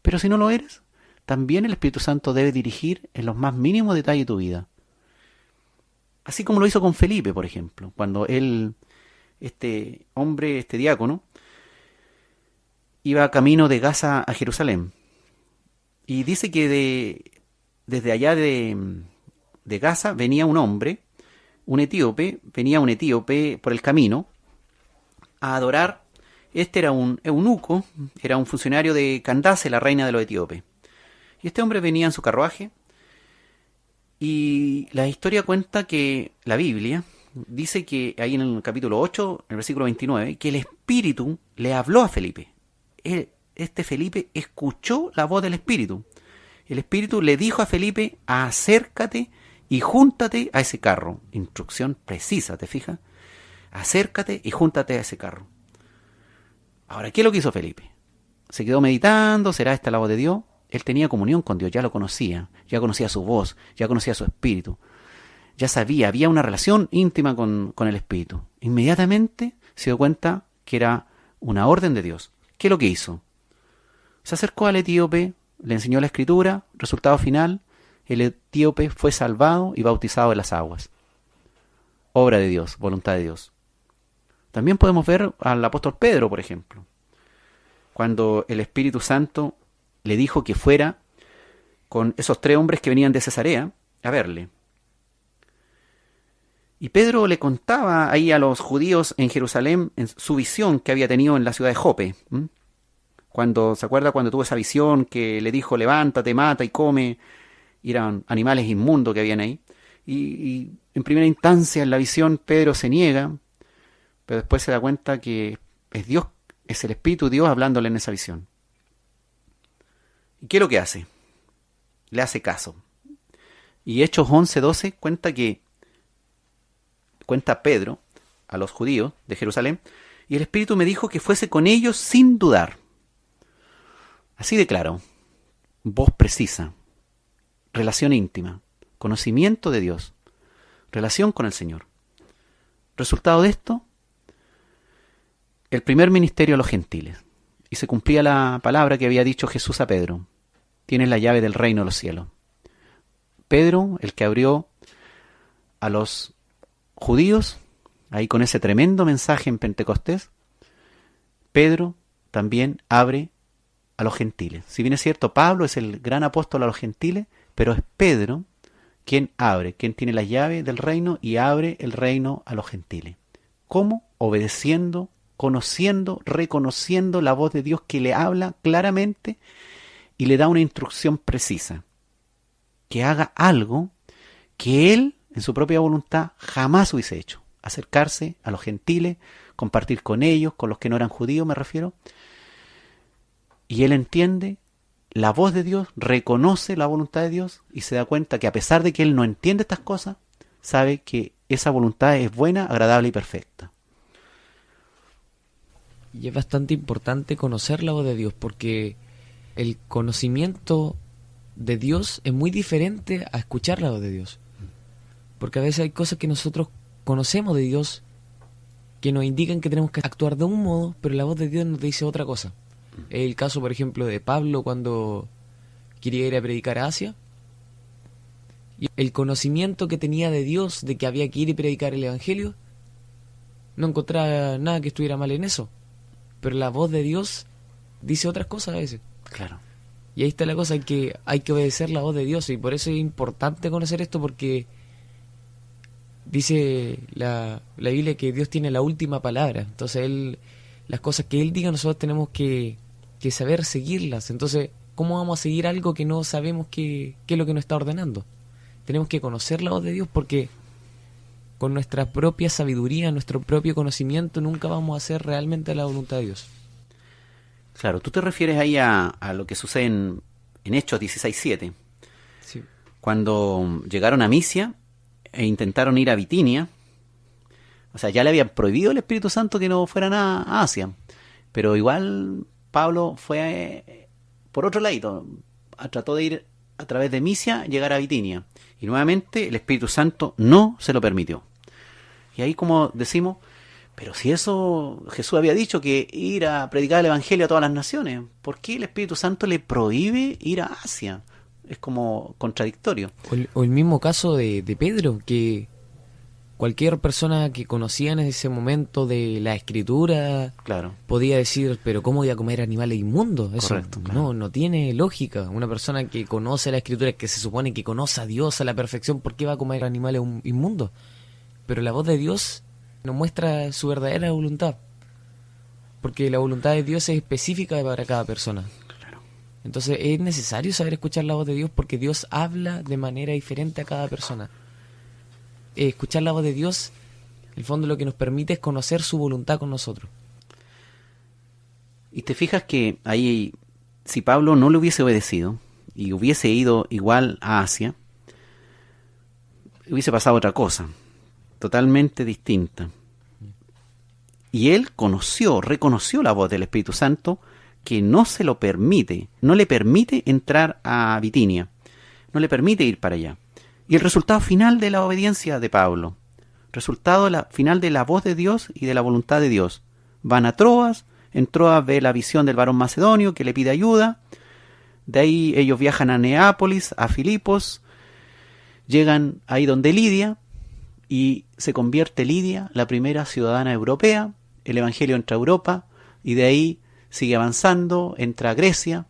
Pero si no lo eres, también el Espíritu Santo debe dirigir en los más mínimos detalles de tu vida. Así como lo hizo con Felipe, por ejemplo, cuando él, este diácono, iba camino de Gaza a Jerusalén. Y dice que desde allá de Gaza venía un hombre, un etíope por el camino a adorar. Este era un eunuco, era un funcionario de Candace, la reina de los etíopes. Y este hombre venía en su carruaje. Y la historia cuenta que la Biblia dice que ahí en el capítulo 8, en el versículo 29, que el Espíritu le habló a Felipe. Este Felipe escuchó la voz del Espíritu. El Espíritu le dijo a Felipe, acércate y júntate a ese carro. Instrucción precisa, ¿te fijas? Acércate y júntate a ese carro. Ahora, ¿qué es lo que hizo Felipe? Se quedó meditando, ¿será esta la voz de Dios? Él tenía comunión con Dios, ya lo conocía, ya conocía su voz, ya conocía su espíritu. Ya sabía, había una relación íntima con el Espíritu. Inmediatamente se dio cuenta que era una orden de Dios. ¿Qué es lo que hizo? Se acercó al etíope, le enseñó la Escritura, resultado final, el etíope fue salvado y bautizado en las aguas. Obra de Dios, voluntad de Dios. También podemos ver al apóstol Pedro, por ejemplo, cuando el Espíritu Santo le dijo que fuera con esos 3 hombres que venían de Cesarea a verle. Y Pedro le contaba ahí a los judíos en Jerusalén en su visión que había tenido en la ciudad de Jope. ¿Se acuerda cuando tuvo esa visión que le dijo, levántate, mata y come? Y eran animales inmundos que habían ahí. Y en primera instancia en la visión Pedro se niega, pero después se da cuenta que es Dios, es el Espíritu de Dios hablándole en esa visión. ¿Y qué es lo que hace? Le hace caso. Y Hechos 11:12 cuenta Pedro a los judíos de Jerusalén, y el Espíritu me dijo que fuese con ellos sin dudar. Así de claro, voz precisa, relación íntima, conocimiento de Dios, relación con el Señor. Resultado de esto, el primer ministerio a los gentiles. Y se cumplía la palabra que había dicho Jesús a Pedro: tienes la llave del reino de los cielos. Pedro, el que abrió a los judíos, ahí con ese tremendo mensaje en Pentecostés, Pedro también abre a los gentiles. Si bien es cierto, Pablo es el gran apóstol a los gentiles, pero es Pedro quien abre, quien tiene la llave del reino y abre el reino a los gentiles. ¿Cómo? Obedeciendo, conociendo, reconociendo la voz de Dios que le habla claramente y le da una instrucción precisa. Que haga algo que él, en su propia voluntad, jamás hubiese hecho. Acercarse a los gentiles, compartir con ellos, con los que no eran judíos me refiero. Y él entiende la voz de Dios, reconoce la voluntad de Dios y se da cuenta que a pesar de que él no entiende estas cosas, sabe que esa voluntad es buena, agradable y perfecta. Y es bastante importante conocer la voz de Dios, porque el conocimiento de Dios es muy diferente a escuchar la voz de Dios. Porque a veces hay cosas que nosotros conocemos de Dios que nos indican que tenemos que actuar de un modo, pero la voz de Dios nos dice otra cosa. Es el caso, por ejemplo, de Pablo cuando quería ir a predicar a Asia. Y el conocimiento que tenía de Dios, de que había que ir y predicar el Evangelio, no encontraba nada que estuviera mal en eso. Pero la voz de Dios dice otras cosas a veces. Claro. Y ahí está la cosa, que hay que obedecer la voz de Dios. Y por eso es importante conocer esto, porque dice la Biblia que Dios tiene la última palabra. Entonces las cosas que Él diga, nosotros tenemos que saber seguirlas. Entonces, ¿cómo vamos a seguir algo que no sabemos qué es lo que nos está ordenando? Tenemos que conocer la voz de Dios, porque con nuestra propia sabiduría, nuestro propio conocimiento, nunca vamos a hacer realmente la voluntad de Dios. Claro, tú te refieres ahí a lo que sucede en Hechos 16:7. Sí. Cuando llegaron a Misia e intentaron ir a Bitinia. O sea, ya le habían prohibido al Espíritu Santo que no fueran a Asia. Pero igual Pablo fue por otro lado. Trató de ir a través de Misia, llegar a Bitinia. Y nuevamente el Espíritu Santo no se lo permitió. Y ahí como decimos, pero si eso Jesús había dicho que ir a predicar el Evangelio a todas las naciones, ¿por qué el Espíritu Santo le prohíbe ir a Asia? Es como contradictorio. O el mismo caso de Pedro, que cualquier persona que conocía en ese momento de la Escritura, claro, podía decir, pero ¿cómo voy a comer animales inmundos? Eso correcto, claro. no tiene lógica. Una persona que conoce la Escritura, que se supone que conoce a Dios a la perfección, ¿por qué va a comer animales inmundos? Pero la voz de Dios nos muestra su verdadera voluntad, porque la voluntad de Dios es específica para cada persona. Claro. Entonces es necesario saber escuchar la voz de Dios, porque Dios habla de manera diferente a cada persona. Escuchar la voz de Dios, en el fondo lo que nos permite es conocer su voluntad con nosotros. Y te fijas que ahí, si Pablo no le hubiese obedecido y hubiese ido igual a Asia, hubiese pasado otra cosa, totalmente distinta. Y él reconoció la voz del Espíritu Santo, que no se lo permite, no le permite entrar a Bitinia, no le permite ir para allá. Y el resultado final de la obediencia de Pablo, resultado final de la voz de Dios y de la voluntad de Dios. Van a Troas, en Troas ve la visión del varón macedonio que le pide ayuda, de ahí ellos viajan a Neápolis, a Filipos, llegan ahí donde Lidia, y se convierte Lidia, la primera ciudadana europea, el Evangelio entra a Europa, y de ahí sigue avanzando, entra a Grecia,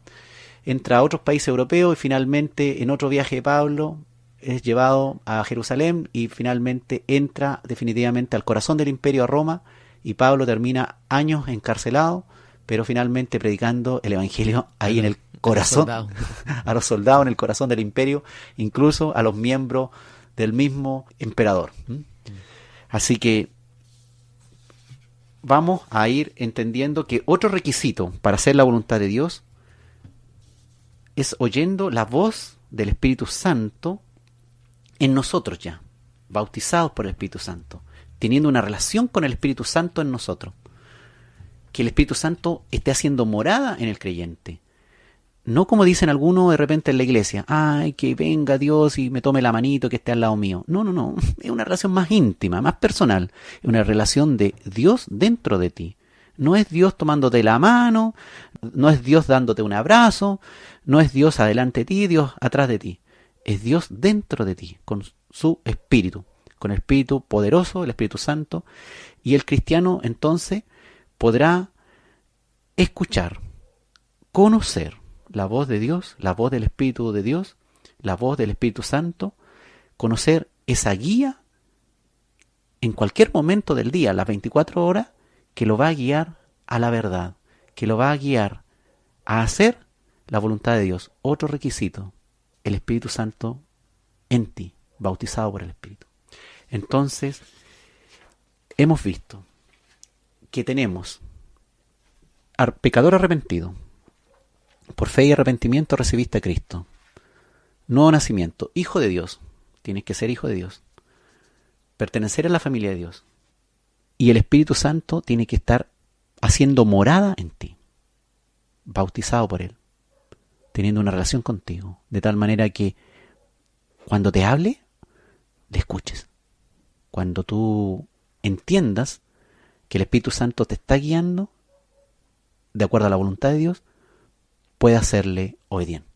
entra a otros países europeos, y finalmente en otro viaje de Pablo es llevado a Jerusalén y finalmente entra definitivamente al corazón del imperio, a Roma, y Pablo termina años encarcelado, pero finalmente predicando el Evangelio ahí en el corazón, a los soldados en el corazón del imperio, incluso a los miembros del mismo emperador. Así que vamos a ir entendiendo que otro requisito para hacer la voluntad de Dios es oyendo la voz del Espíritu Santo en nosotros ya, bautizados por el Espíritu Santo, teniendo una relación con el Espíritu Santo en nosotros. Que el Espíritu Santo esté haciendo morada en el creyente. No como dicen algunos de repente en la iglesia, ay, que venga Dios y me tome la manito, que esté al lado mío. No, no, no, es una relación más íntima, más personal. Es una relación de Dios dentro de ti. No es Dios tomándote la mano, no es Dios dándote un abrazo, no es Dios adelante de ti, Dios atrás de ti. Es Dios dentro de ti, con su Espíritu, con el Espíritu poderoso, el Espíritu Santo. Y el cristiano entonces podrá escuchar, conocer la voz de Dios, la voz del Espíritu de Dios, la voz del Espíritu Santo, conocer esa guía en cualquier momento del día, las 24 horas, que lo va a guiar a la verdad, que lo va a guiar a hacer la voluntad de Dios. Otro requisito, el Espíritu Santo en ti, bautizado por el Espíritu. Entonces, hemos visto que tenemos pecador arrepentido. Por fe y arrepentimiento recibiste a Cristo. Nuevo nacimiento, hijo de Dios. Tienes que ser hijo de Dios. Pertenecer a la familia de Dios. Y el Espíritu Santo tiene que estar haciendo morada en ti. Bautizado por Él. Teniendo una relación contigo. De tal manera que cuando te hable, le escuches. Cuando tú entiendas que el Espíritu Santo te está guiando de acuerdo a la voluntad de Dios, puede hacerle obediente.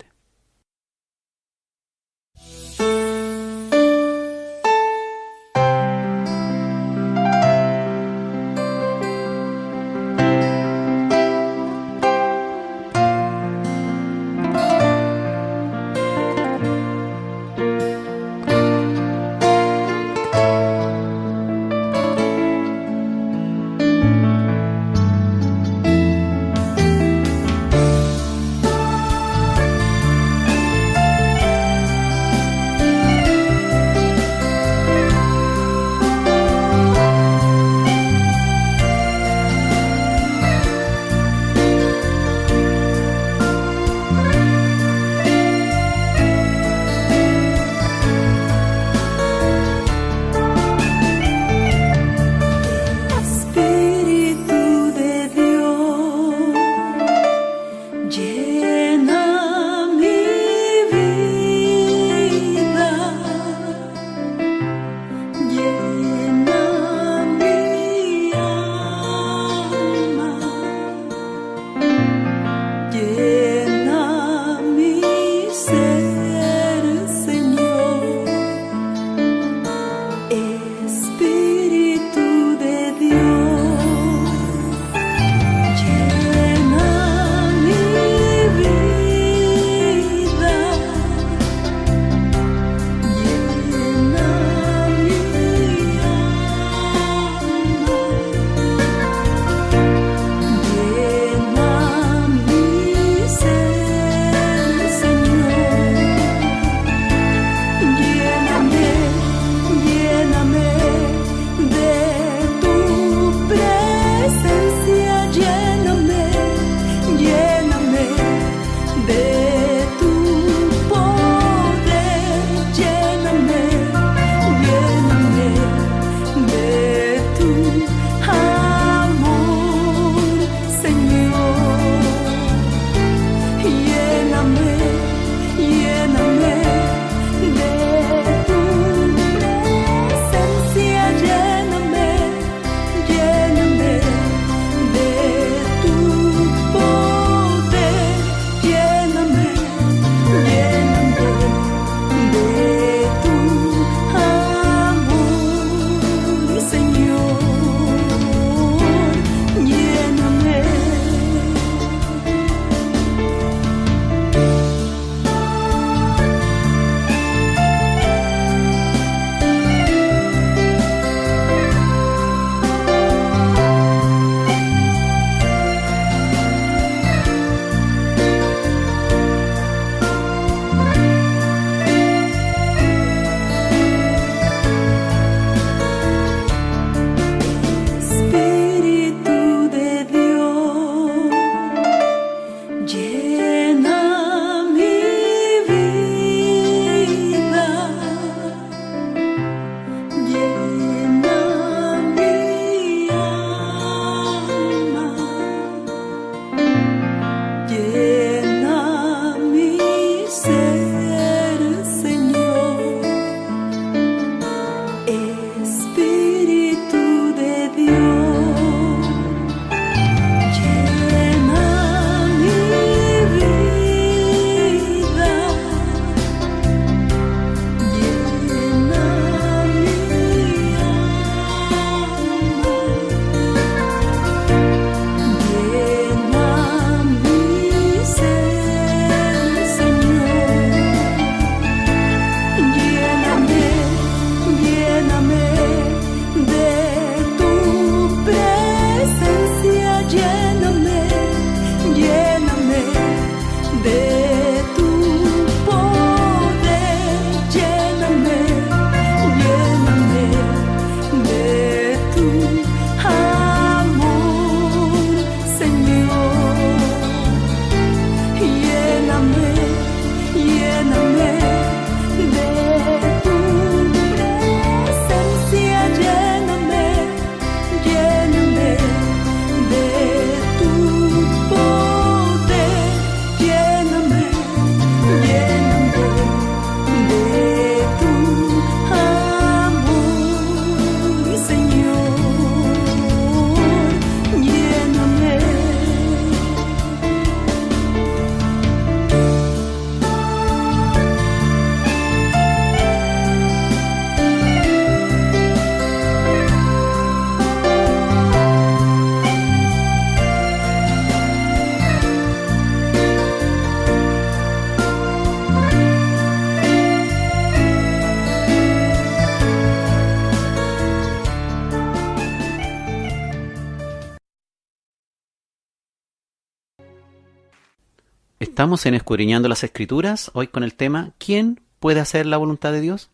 Estamos en Escudriñando las Escrituras, hoy con el tema ¿quién puede hacer la voluntad de Dios?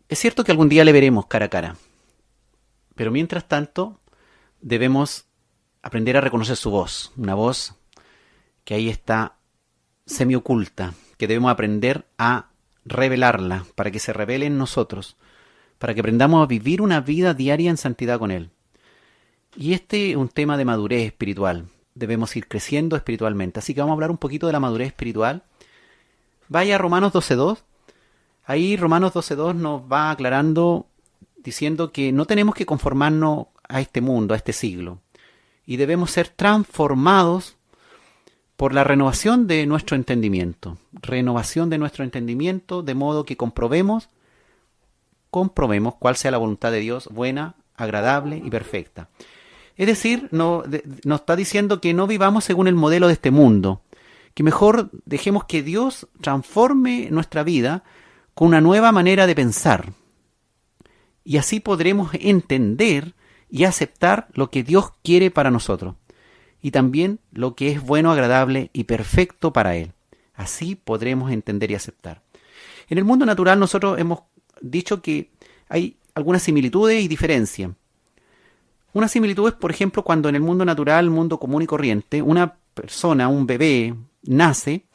Es cierto que algún día le veremos cara a cara, pero mientras tanto debemos aprender a reconocer su voz, una voz que ahí está semioculta, que debemos aprender a revelarla para que se revele en nosotros, para que aprendamos a vivir una vida diaria en santidad con Él. Y este es un tema de madurez espiritual. Debemos ir creciendo espiritualmente. Así que vamos a hablar un poquito de la madurez espiritual. Vaya a Romanos 12.2. Ahí Romanos 12.2 nos va aclarando, diciendo que no tenemos que conformarnos a este mundo, a este siglo. Y debemos ser transformados por la renovación de nuestro entendimiento. Renovación de nuestro entendimiento, de modo que comprobemos cuál sea la voluntad de Dios, buena, agradable y perfecta. Es decir, nos está diciendo que no vivamos según el modelo de este mundo, que mejor dejemos que Dios transforme nuestra vida con una nueva manera de pensar. Y así podremos entender y aceptar lo que Dios quiere para nosotros, y también lo que es bueno, agradable y perfecto para Él. Así podremos entender y aceptar. En el mundo natural nosotros hemos dicho que hay algunas similitudes y diferencias. Una similitud es, por ejemplo, cuando en el mundo natural, el mundo común y corriente, una persona, un bebé, nace,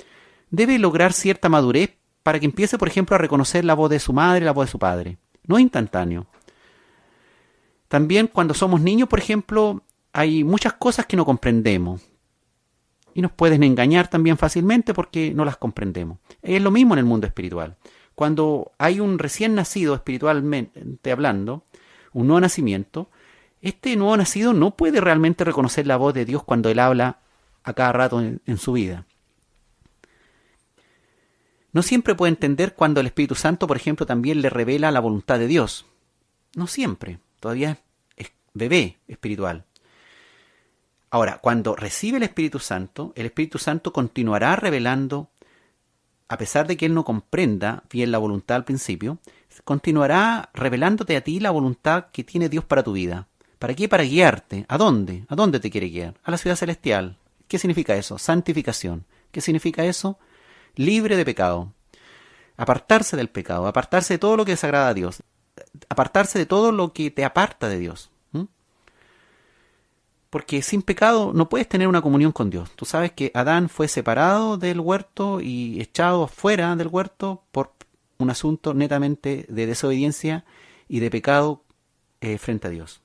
debe lograr cierta madurez para que empiece, por ejemplo, a reconocer la voz de su madre, la voz de su padre. No es instantáneo. También cuando somos niños, por ejemplo, hay muchas cosas que no comprendemos. Y nos pueden engañar también fácilmente porque no las comprendemos. Es lo mismo en el mundo espiritual. Cuando hay un recién nacido espiritualmente hablando, un nuevo nacimiento, este nuevo nacido no puede realmente reconocer la voz de Dios cuando Él habla a cada rato en su vida. No siempre puede entender cuando el Espíritu Santo, por ejemplo, también le revela la voluntad de Dios. No siempre. Todavía es bebé espiritual. Ahora, cuando recibe el Espíritu Santo continuará revelando, a pesar de que él no comprenda bien la voluntad al principio, continuará revelándote a ti la voluntad que tiene Dios para tu vida. ¿Para qué? Para guiarte. ¿A dónde? ¿A dónde te quiere guiar? A la ciudad celestial. ¿Qué significa eso? Santificación. ¿Qué significa eso? Libre de pecado. Apartarse del pecado, apartarse de todo lo que desagrada a Dios, apartarse de todo lo que te aparta de Dios. Porque sin pecado no puedes tener una comunión con Dios. Tú sabes que Adán fue separado del huerto y echado fuera del huerto por un asunto netamente de desobediencia y de pecado frente a Dios.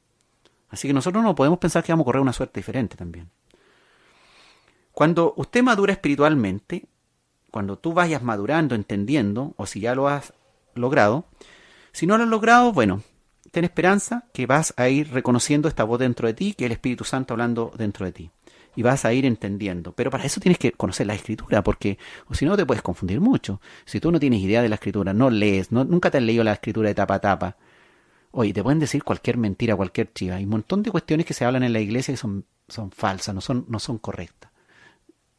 Así que nosotros no podemos pensar que vamos a correr una suerte diferente también. Cuando usted madura espiritualmente, cuando tú vayas madurando, entendiendo, o si ya lo has logrado, si no lo has logrado, bueno, ten esperanza que vas a ir reconociendo esta voz dentro de ti, que es el Espíritu Santo hablando dentro de ti. Y vas a ir entendiendo. Pero para eso tienes que conocer la Escritura, porque o si no te puedes confundir mucho. Si tú no tienes idea de la Escritura, no lees, nunca te has leído la Escritura de tapa a tapa. Oye, te pueden decir cualquier mentira, cualquier chiva. Hay un montón de cuestiones que se hablan en la iglesia que son falsas, no son correctas.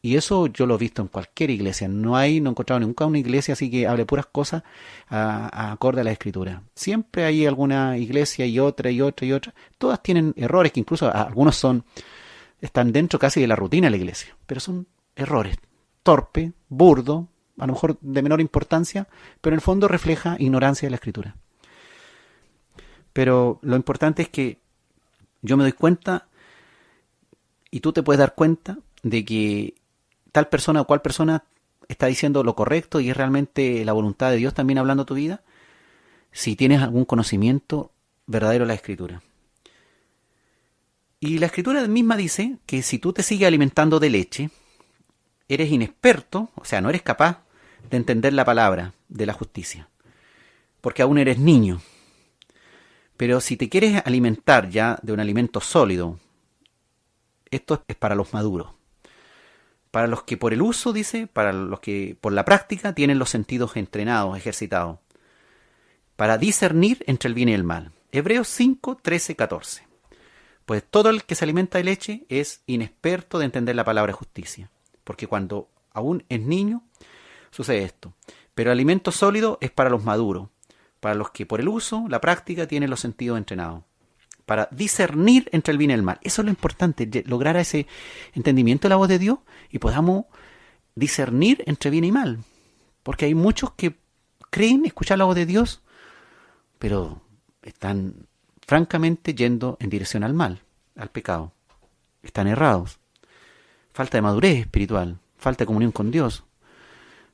Y eso yo lo he visto en cualquier iglesia. No he encontrado nunca una iglesia así que hable puras cosas acorde a la Escritura. Siempre hay alguna iglesia y otra. Todas tienen errores que incluso algunos están dentro casi de la rutina de la iglesia. Pero son errores. Torpe, burdo, a lo mejor de menor importancia, pero en el fondo refleja ignorancia de la Escritura. Pero lo importante es que yo me doy cuenta y tú te puedes dar cuenta de que tal persona o cual persona está diciendo lo correcto y es realmente la voluntad de Dios también hablando a tu vida, si tienes algún conocimiento verdadero de la Escritura. Y la Escritura misma dice que si tú te sigues alimentando de leche, eres inexperto, o sea, no eres capaz de entender la palabra de la justicia, porque aún eres niño. Pero si te quieres alimentar ya de un alimento sólido, esto es para los maduros. Para los que por el uso, dice, para los que por la práctica tienen los sentidos entrenados, ejercitados. Para discernir entre el bien y el mal. Hebreos 5, 13, 14. Pues todo el que se alimenta de leche es inexperto de entender la palabra justicia. Porque cuando aún es niño, sucede esto. Pero el alimento sólido es para los maduros. Para los que por el uso, la práctica, tienen los sentidos entrenados. para discernir entre el bien y el mal. Eso es lo importante, lograr ese entendimiento de la voz de Dios y podamos discernir entre bien y mal. Porque hay muchos que creen escuchar la voz de Dios, pero están francamente yendo en dirección al mal, al pecado. Están errados. Falta de madurez espiritual, falta de comunión con Dios.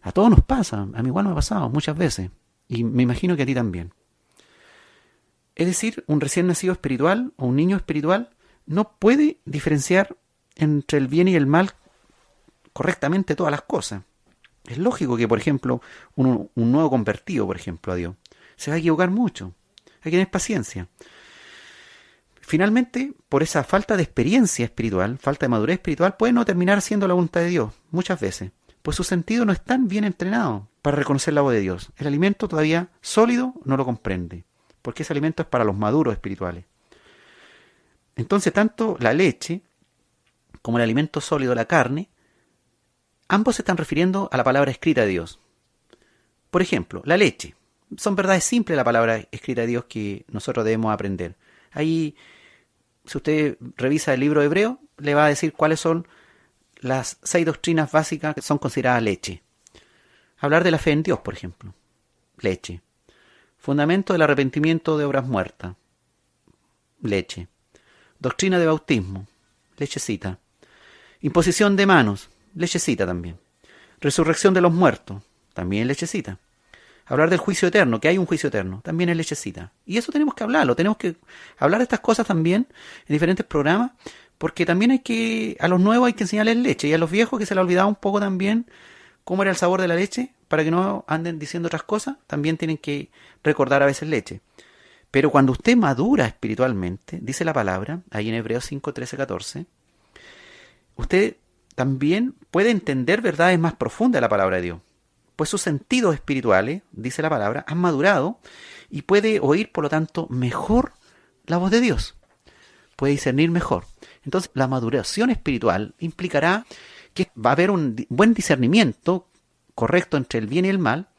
A todos nos pasa, a mí igual me ha pasado muchas veces, y me imagino que a ti también. Es decir, un recién nacido espiritual o un niño espiritual no puede diferenciar entre el bien y el mal correctamente todas las cosas. Es lógico que, por ejemplo, un nuevo convertido, por ejemplo, a Dios, se va a equivocar mucho. Hay que tener paciencia. Finalmente, por esa falta de experiencia espiritual, falta de madurez espiritual, puede no terminar siendo la voluntad de Dios, muchas veces, pues sus sentidos no están bien entrenados para reconocer la voz de Dios. El alimento todavía sólido no lo comprende, porque ese alimento es para los maduros espirituales. Entonces, tanto la leche como el alimento sólido, la carne, ambos se están refiriendo a la palabra escrita de Dios. Por ejemplo, la leche. Son verdades simples la palabra escrita de Dios que nosotros debemos aprender. Ahí, si usted revisa el libro hebreo, le va a decir cuáles son las 6 doctrinas básicas que son consideradas leche. Hablar de la fe en Dios, por ejemplo. Leche. Fundamento del arrepentimiento de obras muertas. Leche. Doctrina de bautismo. Lechecita. Imposición de manos. Lechecita también. Resurrección de los muertos. También lechecita. Hablar del juicio eterno, que hay un juicio eterno, también es lechecita. Y eso tenemos que hablarlo, tenemos que hablar de estas cosas también en diferentes programas, porque también a los nuevos hay que enseñarles leche, y a los viejos que se les ha olvidado un poco también cómo era el sabor de la leche, para que no anden diciendo otras cosas, también tienen que recordar a veces leche. Pero cuando usted madura espiritualmente, dice la palabra, ahí en Hebreos 5, 13, 14, usted también puede entender verdades más profundas de la palabra de Dios. Pues sus sentidos espirituales, dice la palabra, han madurado y puede oír, por lo tanto, mejor la voz de Dios. Puede discernir mejor. Entonces, la maduración espiritual implicará que va a haber un buen discernimiento correcto entre el bien y el mal,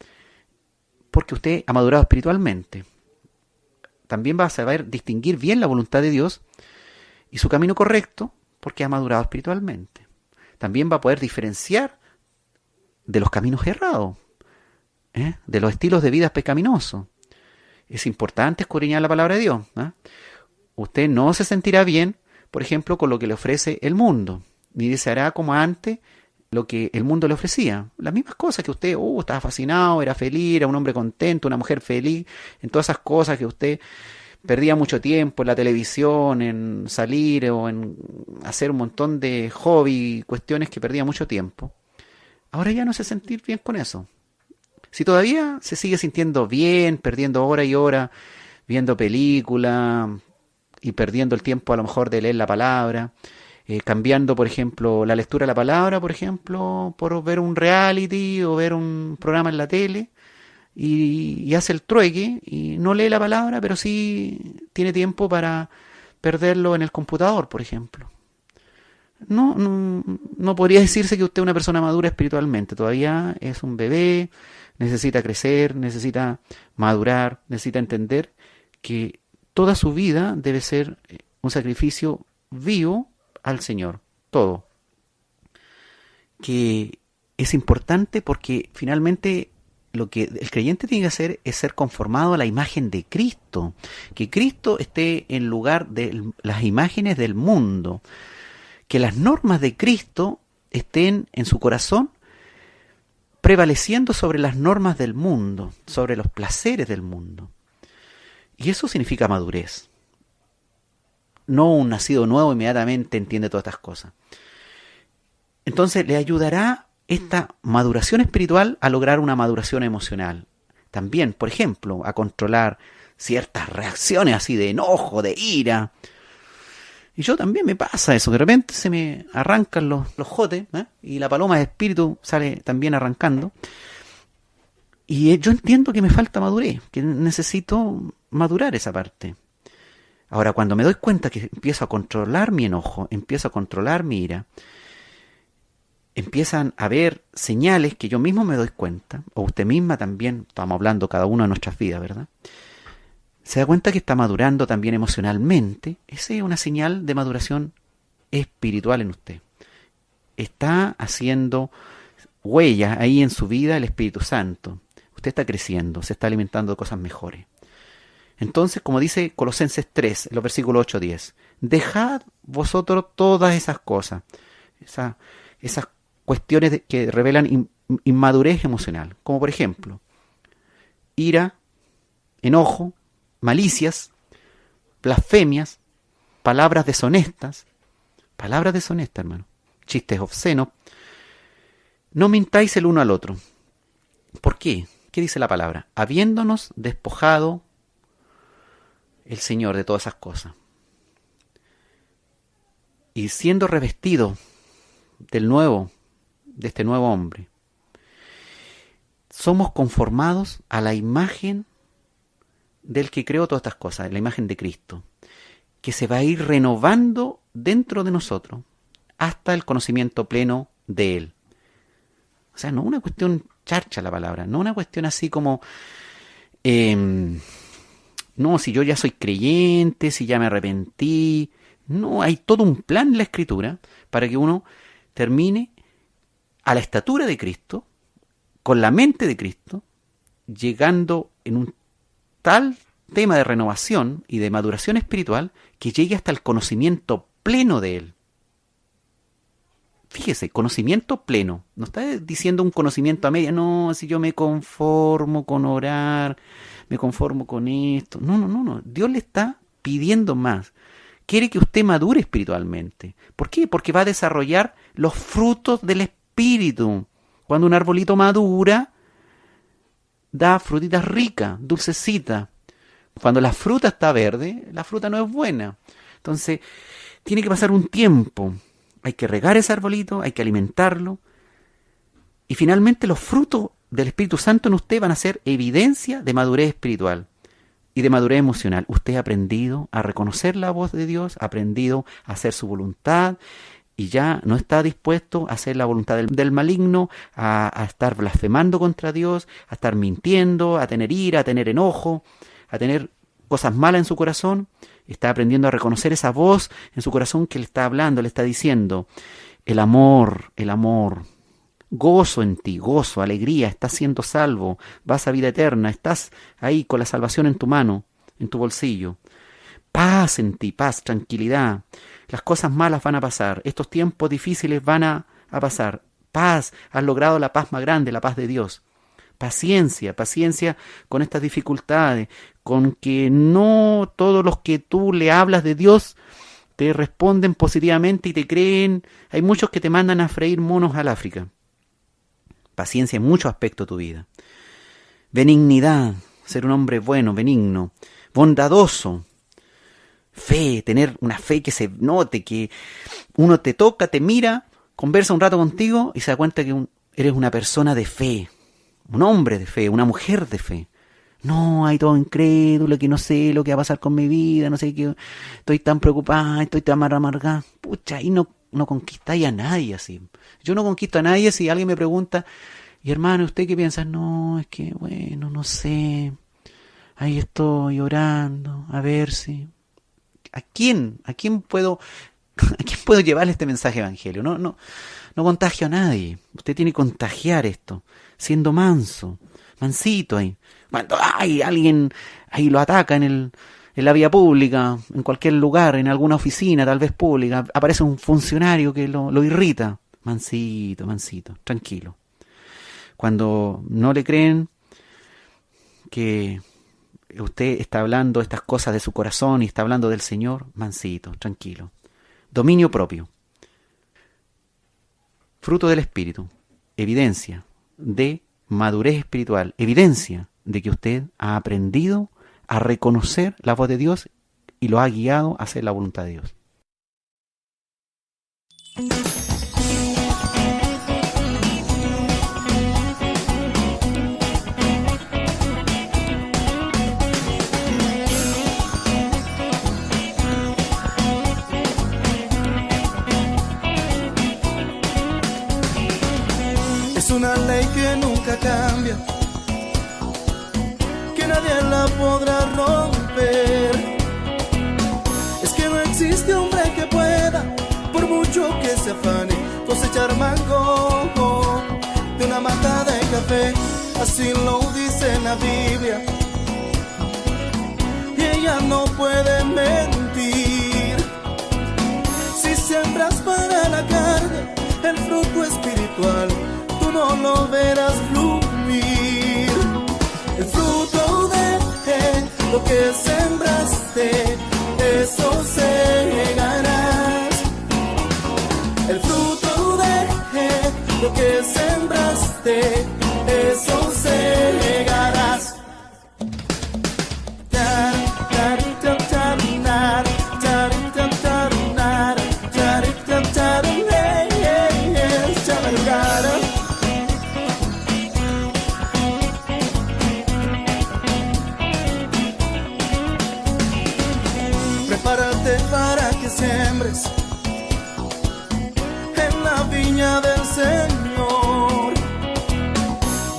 porque usted ha madurado espiritualmente. También va a saber distinguir bien la voluntad de Dios y su camino correcto, porque ha madurado espiritualmente. También va a poder diferenciar de los caminos errados, de los estilos de vida pecaminosos. Es importante escudriñar la palabra de Dios. Usted no se sentirá bien, por ejemplo, con lo que le ofrece el mundo, ni deseará como antes lo que el mundo le ofrecía. Las mismas cosas que usted estaba fascinado, era feliz, era un hombre contento, una mujer feliz, en todas esas cosas que usted perdía mucho tiempo en la televisión, en salir o en hacer un montón de hobby, cuestiones que perdía mucho tiempo. Ahora ya no se sentir bien con eso. Si todavía se sigue sintiendo bien, perdiendo hora y hora, viendo películas y perdiendo el tiempo a lo mejor de leer la palabra, cambiando, por ejemplo, la lectura de la palabra, por ejemplo, por ver un reality o ver un programa en la tele, y hace el trueque y no lee la palabra, pero sí tiene tiempo para perderlo en el computador, por ejemplo. No podría decirse que usted es una persona madura espiritualmente. Todavía es un bebé, necesita crecer, necesita madurar, necesita entender que toda su vida debe ser un sacrificio vivo al Señor, todo. Que es importante porque finalmente lo que el creyente tiene que hacer es ser conformado a la imagen de Cristo, que Cristo esté en lugar de las imágenes del mundo, que las normas de Cristo estén en su corazón prevaleciendo sobre las normas del mundo, sobre los placeres del mundo. Y eso significa madurez. No un nacido nuevo inmediatamente entiende todas estas cosas. Entonces le ayudará esta maduración espiritual a lograr una maduración emocional. También, por ejemplo, a controlar ciertas reacciones así de enojo, de ira. Y yo también me pasa eso, de repente se me arrancan los jotes, y la paloma de espíritu sale también arrancando. Y yo entiendo que me falta madurez, que necesito madurar esa parte. Ahora, cuando me doy cuenta que empiezo a controlar mi enojo, empiezo a controlar mi ira, empiezan a haber señales que yo mismo me doy cuenta, o usted misma también, estamos hablando cada uno de nuestras vidas, ¿verdad? se da cuenta que está madurando también emocionalmente. Esa es una señal de maduración espiritual en usted. Está haciendo huellas ahí en su vida el Espíritu Santo. Usted está creciendo, se está alimentando de cosas mejores. Entonces, como dice Colosenses 3, en los versículos 8 y 10, dejad vosotros todas esas cosas, esas cuestiones que revelan inmadurez emocional, como por ejemplo, ira, enojo, malicias, blasfemias, palabras deshonestas, hermano, chistes obscenos. No mintáis el uno al otro. ¿Por qué? ¿Qué dice la palabra? Habiéndonos despojado el Señor de todas esas cosas y siendo revestido de este nuevo hombre, somos conformados a la imagen del que creó todas estas cosas, la imagen de Cristo, que se va a ir renovando dentro de nosotros hasta el conocimiento pleno de Él. O sea, no una cuestión charcha la palabra, no una cuestión así como no, si yo ya soy creyente, si ya me arrepentí. No, hay todo un plan en la Escritura para que uno termine a la estatura de Cristo, con la mente de Cristo, llegando en un tal tema de renovación y de maduración espiritual que llegue hasta el conocimiento pleno de Él. Fíjese, conocimiento pleno. No está diciendo un conocimiento a media. No, si yo me conformo con orar, me conformo con esto. No. Dios le está pidiendo más. Quiere que usted madure espiritualmente. ¿Por qué? Porque va a desarrollar los frutos del Espíritu. Cuando un arbolito madura, da frutitas ricas, dulcecitas. Cuando la fruta está verde, la fruta no es buena. Entonces, tiene que pasar un tiempo. Hay que regar ese arbolito, hay que alimentarlo. Y finalmente los frutos del Espíritu Santo en usted van a ser evidencia de madurez espiritual y de madurez emocional. Usted ha aprendido a reconocer la voz de Dios, ha aprendido a hacer su voluntad y ya no está dispuesto a hacer la voluntad del maligno, a estar blasfemando contra Dios, a estar mintiendo, a tener ira, a tener enojo, a tener cosas malas en su corazón. Está aprendiendo a reconocer esa voz en su corazón que le está hablando, le está diciendo, el amor, gozo en ti, gozo, alegría, estás siendo salvo, vas a vida eterna, estás ahí con la salvación en tu mano, en tu bolsillo. Paz en ti, paz, tranquilidad. Las cosas malas van a pasar, estos tiempos difíciles van a pasar. Paz, has logrado la paz más grande, la paz de Dios. Paciencia con estas dificultades, con que no todos los que tú le hablas de Dios te responden positivamente y te creen. Hay muchos que te mandan a freír monos al África. Paciencia en muchos aspectos de tu vida. Benignidad, ser un hombre bueno, benigno, bondadoso. Fe, tener una fe que se note, que uno te toca, te mira, conversa un rato contigo y se da cuenta que eres una persona de fe. Un hombre de fe, una mujer de fe. No, hay todo incrédulo, que no sé lo que va a pasar con mi vida, no sé qué, estoy tan preocupada, estoy tan amargada. Pucha, ahí no conquistáis a nadie así. Yo no conquisto a nadie si alguien me pregunta, y hermano, ¿usted qué piensa? No, es que, bueno, no sé. Ahí estoy orando, a ver si... ¿A quién puedo llevarle este mensaje evangelio? No contagio a nadie. Usted tiene que contagiar esto, siendo mansito ahí. Cuando hay alguien ahí lo ataca en la vía pública, en cualquier lugar, en alguna oficina, tal vez pública, aparece un funcionario que lo irrita. Mansito, tranquilo. Cuando no le creen que usted está hablando estas cosas de su corazón y está hablando del Señor, mansito, tranquilo. Dominio propio. Fruto del Espíritu. Evidencia de madurez espiritual. Evidencia de que usted ha aprendido a reconocer la voz de Dios y lo ha guiado a hacer la voluntad de Dios. Es una ley que nunca cambia, que nadie nadie la podrá romper. Es que no existe hombre que pueda, por mucho que se afane, cosechar mango de una mata de café. Así lo dice en la Biblia, y ella no puede mentir. Si siembras para la carne el fruto espiritual, tú no lo verás fluir. El fruto de lo que sembraste, eso segarás. El fruto de lo que sembraste, eso segarás. Prepárate para que siembres en la viña del Señor.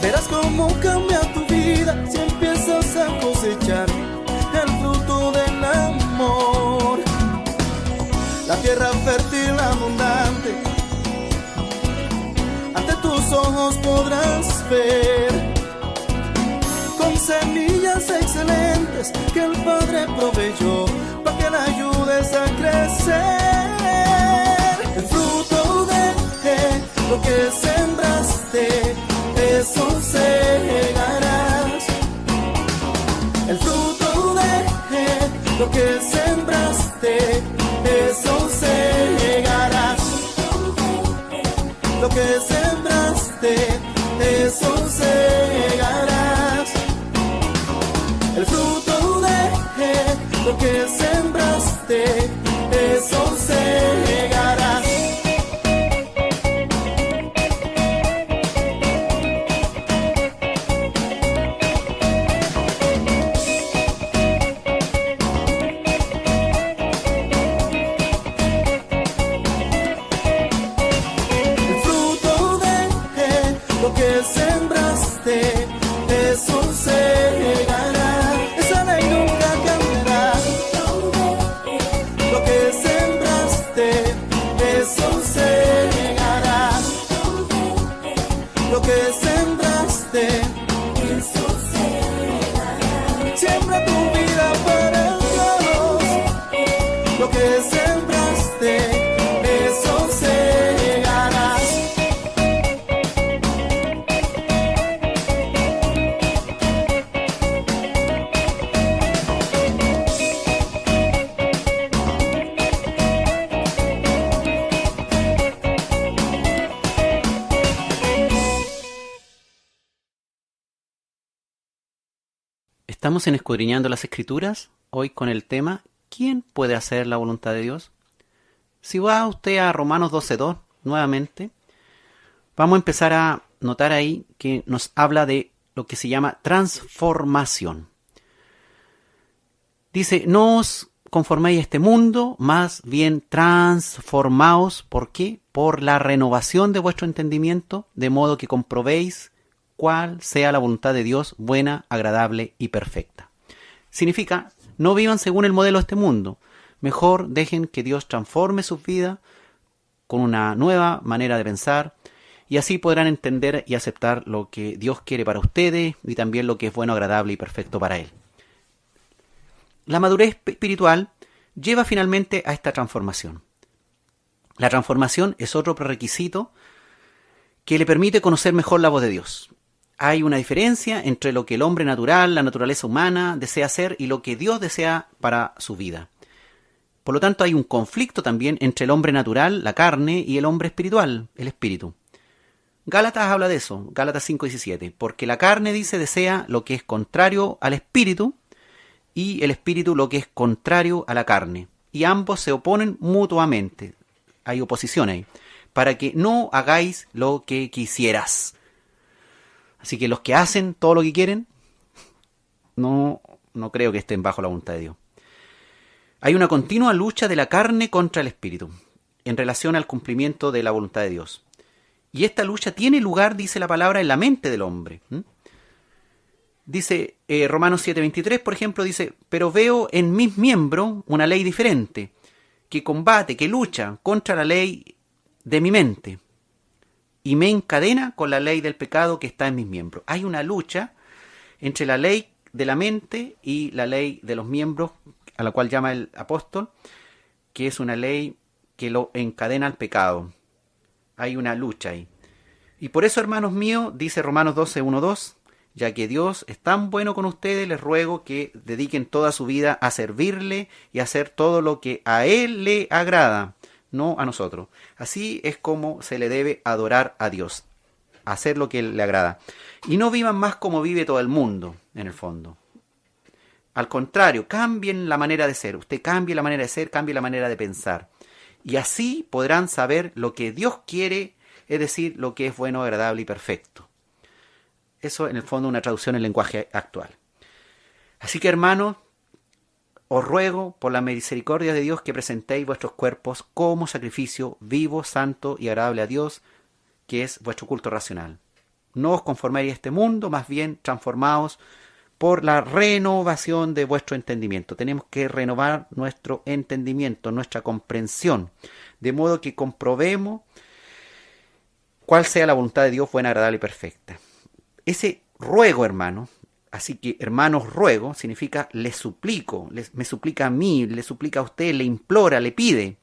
Verás cómo cambia tu vida si empiezas a cosechar el fruto del amor. La tierra fértil, abundante, ante tus ojos podrás ver, con semillas excelentes que el Padre proveyó para que la ayudes a crecer. El fruto de lo que sembraste, eso segarás. El fruto de lo que sembraste, eso segarás. Lo que sembraste, eso segarás. El fruto de lo que sembraste, eso segarás. El fruto de lo que sembraste, eso segarás. Esa ley nunca cambiará. Lo que sembraste, eso segarás. Lo que sembraste, eso segarás. Siembra tu vida para Dios. Lo que sembraste, eso segarás. Estamos en Escudriñando las Escrituras, hoy con el tema ¿quién puede hacer la voluntad de Dios? Si va usted a Romanos 12:2 nuevamente, vamos a empezar a notar ahí que nos habla de lo que se llama transformación. Dice, no os conforméis a este mundo, más bien transformaos. ¿Por qué? Por la renovación de vuestro entendimiento, de modo que comprobéis cuál sea la voluntad de Dios, buena, agradable y perfecta. Significa, no vivan según el modelo de este mundo. Mejor dejen que Dios transforme sus vidas con una nueva manera de pensar, y así podrán entender y aceptar lo que Dios quiere para ustedes y también lo que es bueno, agradable y perfecto para Él. La madurez espiritual lleva finalmente a esta transformación. La transformación es otro prerequisito que le permite conocer mejor la voz de Dios. Hay una diferencia entre lo que el hombre natural, la naturaleza humana, desea hacer y lo que Dios desea para su vida. Por lo tanto, hay un conflicto también entre el hombre natural, la carne, y el hombre espiritual, el espíritu. Gálatas habla de eso, Gálatas 5:17, porque la carne, dice, desea lo que es contrario al espíritu, y el espíritu lo que es contrario a la carne, y ambos se oponen mutuamente. Hay oposición ahí, para que no hagáis lo que quisieras. Así que los que hacen todo lo que quieren, no creo que estén bajo la voluntad de Dios. Hay una continua lucha de la carne contra el espíritu, en relación al cumplimiento de la voluntad de Dios. Y esta lucha tiene lugar, dice la palabra, en la mente del hombre. Dice Romanos 7:23, por ejemplo, dice, pero veo en mis miembros una ley diferente, que combate, que lucha contra la ley de mi mente y me encadena con la ley del pecado que está en mis miembros. Hay una lucha entre la ley de la mente y la ley de los miembros, a la cual llama el apóstol, que es una ley que lo encadena al pecado. Hay una lucha ahí. Y por eso, hermanos míos, dice Romanos 12:1-2, ya que Dios es tan bueno con ustedes, les ruego que dediquen toda su vida a servirle y a hacer todo lo que a Él le agrada, no a nosotros. Así es como se le debe adorar a Dios, hacer lo que le agrada. Y no vivan más como vive todo el mundo, en el fondo. Al contrario, cambien la manera de ser. Usted cambie la manera de ser, cambie la manera de pensar. Y así podrán saber lo que Dios quiere, es decir, lo que es bueno, agradable y perfecto. Eso, en el fondo, una traducción en lenguaje actual. Así que, hermanos, os ruego, por la misericordia de Dios, que presentéis vuestros cuerpos como sacrificio vivo, santo y agradable a Dios, que es vuestro culto racional. No os conforméis a este mundo, más bien transformaos por la renovación de vuestro entendimiento. Tenemos que renovar nuestro entendimiento, nuestra comprensión, de modo que comprobemos cuál sea la voluntad de Dios buena, agradable y perfecta. Ese ruego, hermano, así que hermanos ruego, significa le suplico, me suplica a mí, le suplica a usted, le implora, le pide.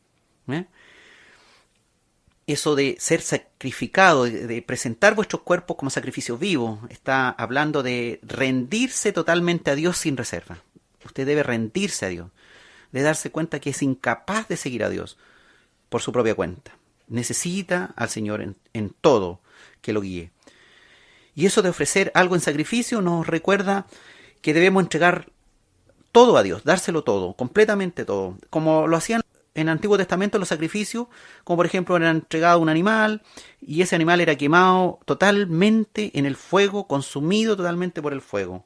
Eso de ser sacrificado, de presentar vuestros cuerpos como sacrificio vivo, está hablando de rendirse totalmente a Dios sin reserva. Usted debe rendirse a Dios, de darse cuenta que es incapaz de seguir a Dios por su propia cuenta. Necesita al Señor en todo que lo guíe. Y eso de ofrecer algo en sacrificio nos recuerda que debemos entregar todo a Dios, dárselo todo, completamente todo. Como lo hacían en el Antiguo Testamento los sacrificios, como por ejemplo era entregado un animal y ese animal era quemado totalmente en el fuego, consumido totalmente por el fuego.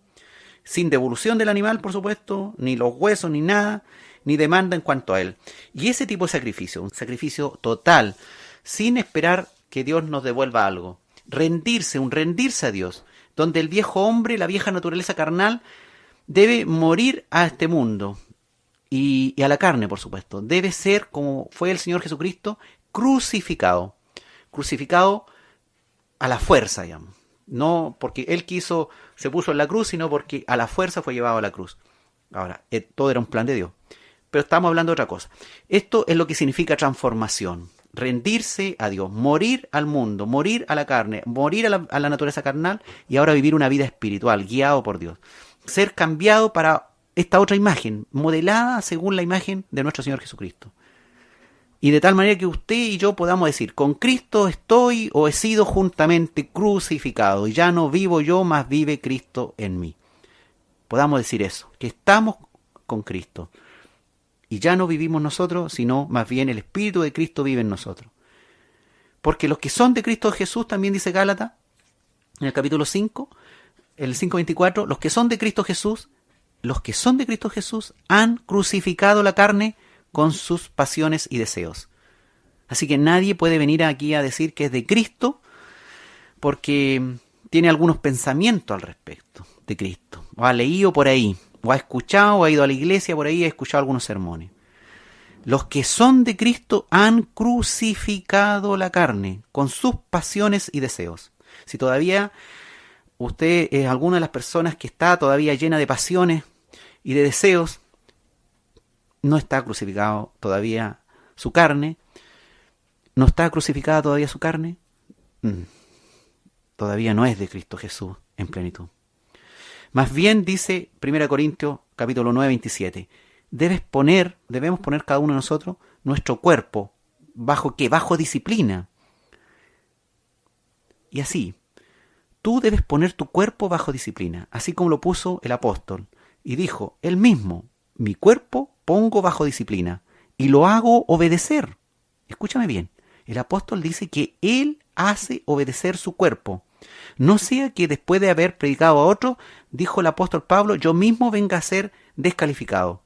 Sin devolución del animal, por supuesto, ni los huesos, ni nada, ni demanda en cuanto a él. Y ese tipo de sacrificio, un sacrificio total, sin esperar que Dios nos devuelva algo. Rendirse a Dios, donde el viejo hombre, la vieja naturaleza carnal, debe morir a este mundo y a la carne, por supuesto. Debe ser, como fue el Señor Jesucristo, crucificado a la fuerza, digamos. No porque Él quiso, se puso en la cruz, sino porque a la fuerza fue llevado a la cruz. Ahora, todo era un plan de Dios. Pero estamos hablando de otra cosa. Esto es lo que significa transformación. Rendirse a Dios, morir al mundo, morir a la carne, morir a la naturaleza carnal y ahora vivir una vida espiritual, guiado por Dios. Ser cambiado para esta otra imagen, modelada según la imagen de nuestro Señor Jesucristo. Y de tal manera que usted y yo podamos decir, con Cristo estoy o he sido juntamente crucificado, y ya no vivo yo, mas vive Cristo en mí. Podamos decir eso, que estamos con Cristo. Y ya no vivimos nosotros, sino más bien el Espíritu de Cristo vive en nosotros. Porque los que son de Cristo Jesús, también dice Gálatas, en el capítulo 5, el 5:24, los que son de Cristo Jesús han crucificado la carne con sus pasiones y deseos. Así que nadie puede venir aquí a decir que es de Cristo porque tiene algunos pensamientos al respecto de Cristo, o ha leído por ahí, o ha escuchado, o ha ido a la iglesia por ahí, ha escuchado algunos sermones. Los que son de Cristo han crucificado la carne con sus pasiones y deseos. Si todavía usted es alguna de las personas que está todavía llena de pasiones y de deseos, no está crucificado todavía su carne. ¿No está crucificada todavía su carne? Todavía no es de Cristo Jesús en plenitud. Más bien dice 1 Corintios capítulo 9, 27, debemos poner cada uno de nosotros nuestro cuerpo, ¿bajo qué? Bajo disciplina. Y así, tú debes poner tu cuerpo bajo disciplina, así como lo puso el apóstol, y dijo, él mismo, mi cuerpo pongo bajo disciplina, y lo hago obedecer. Escúchame bien, el apóstol dice que él hace obedecer su cuerpo. No sea que después de haber predicado a otro, dijo el apóstol Pablo, yo mismo venga a ser descalificado.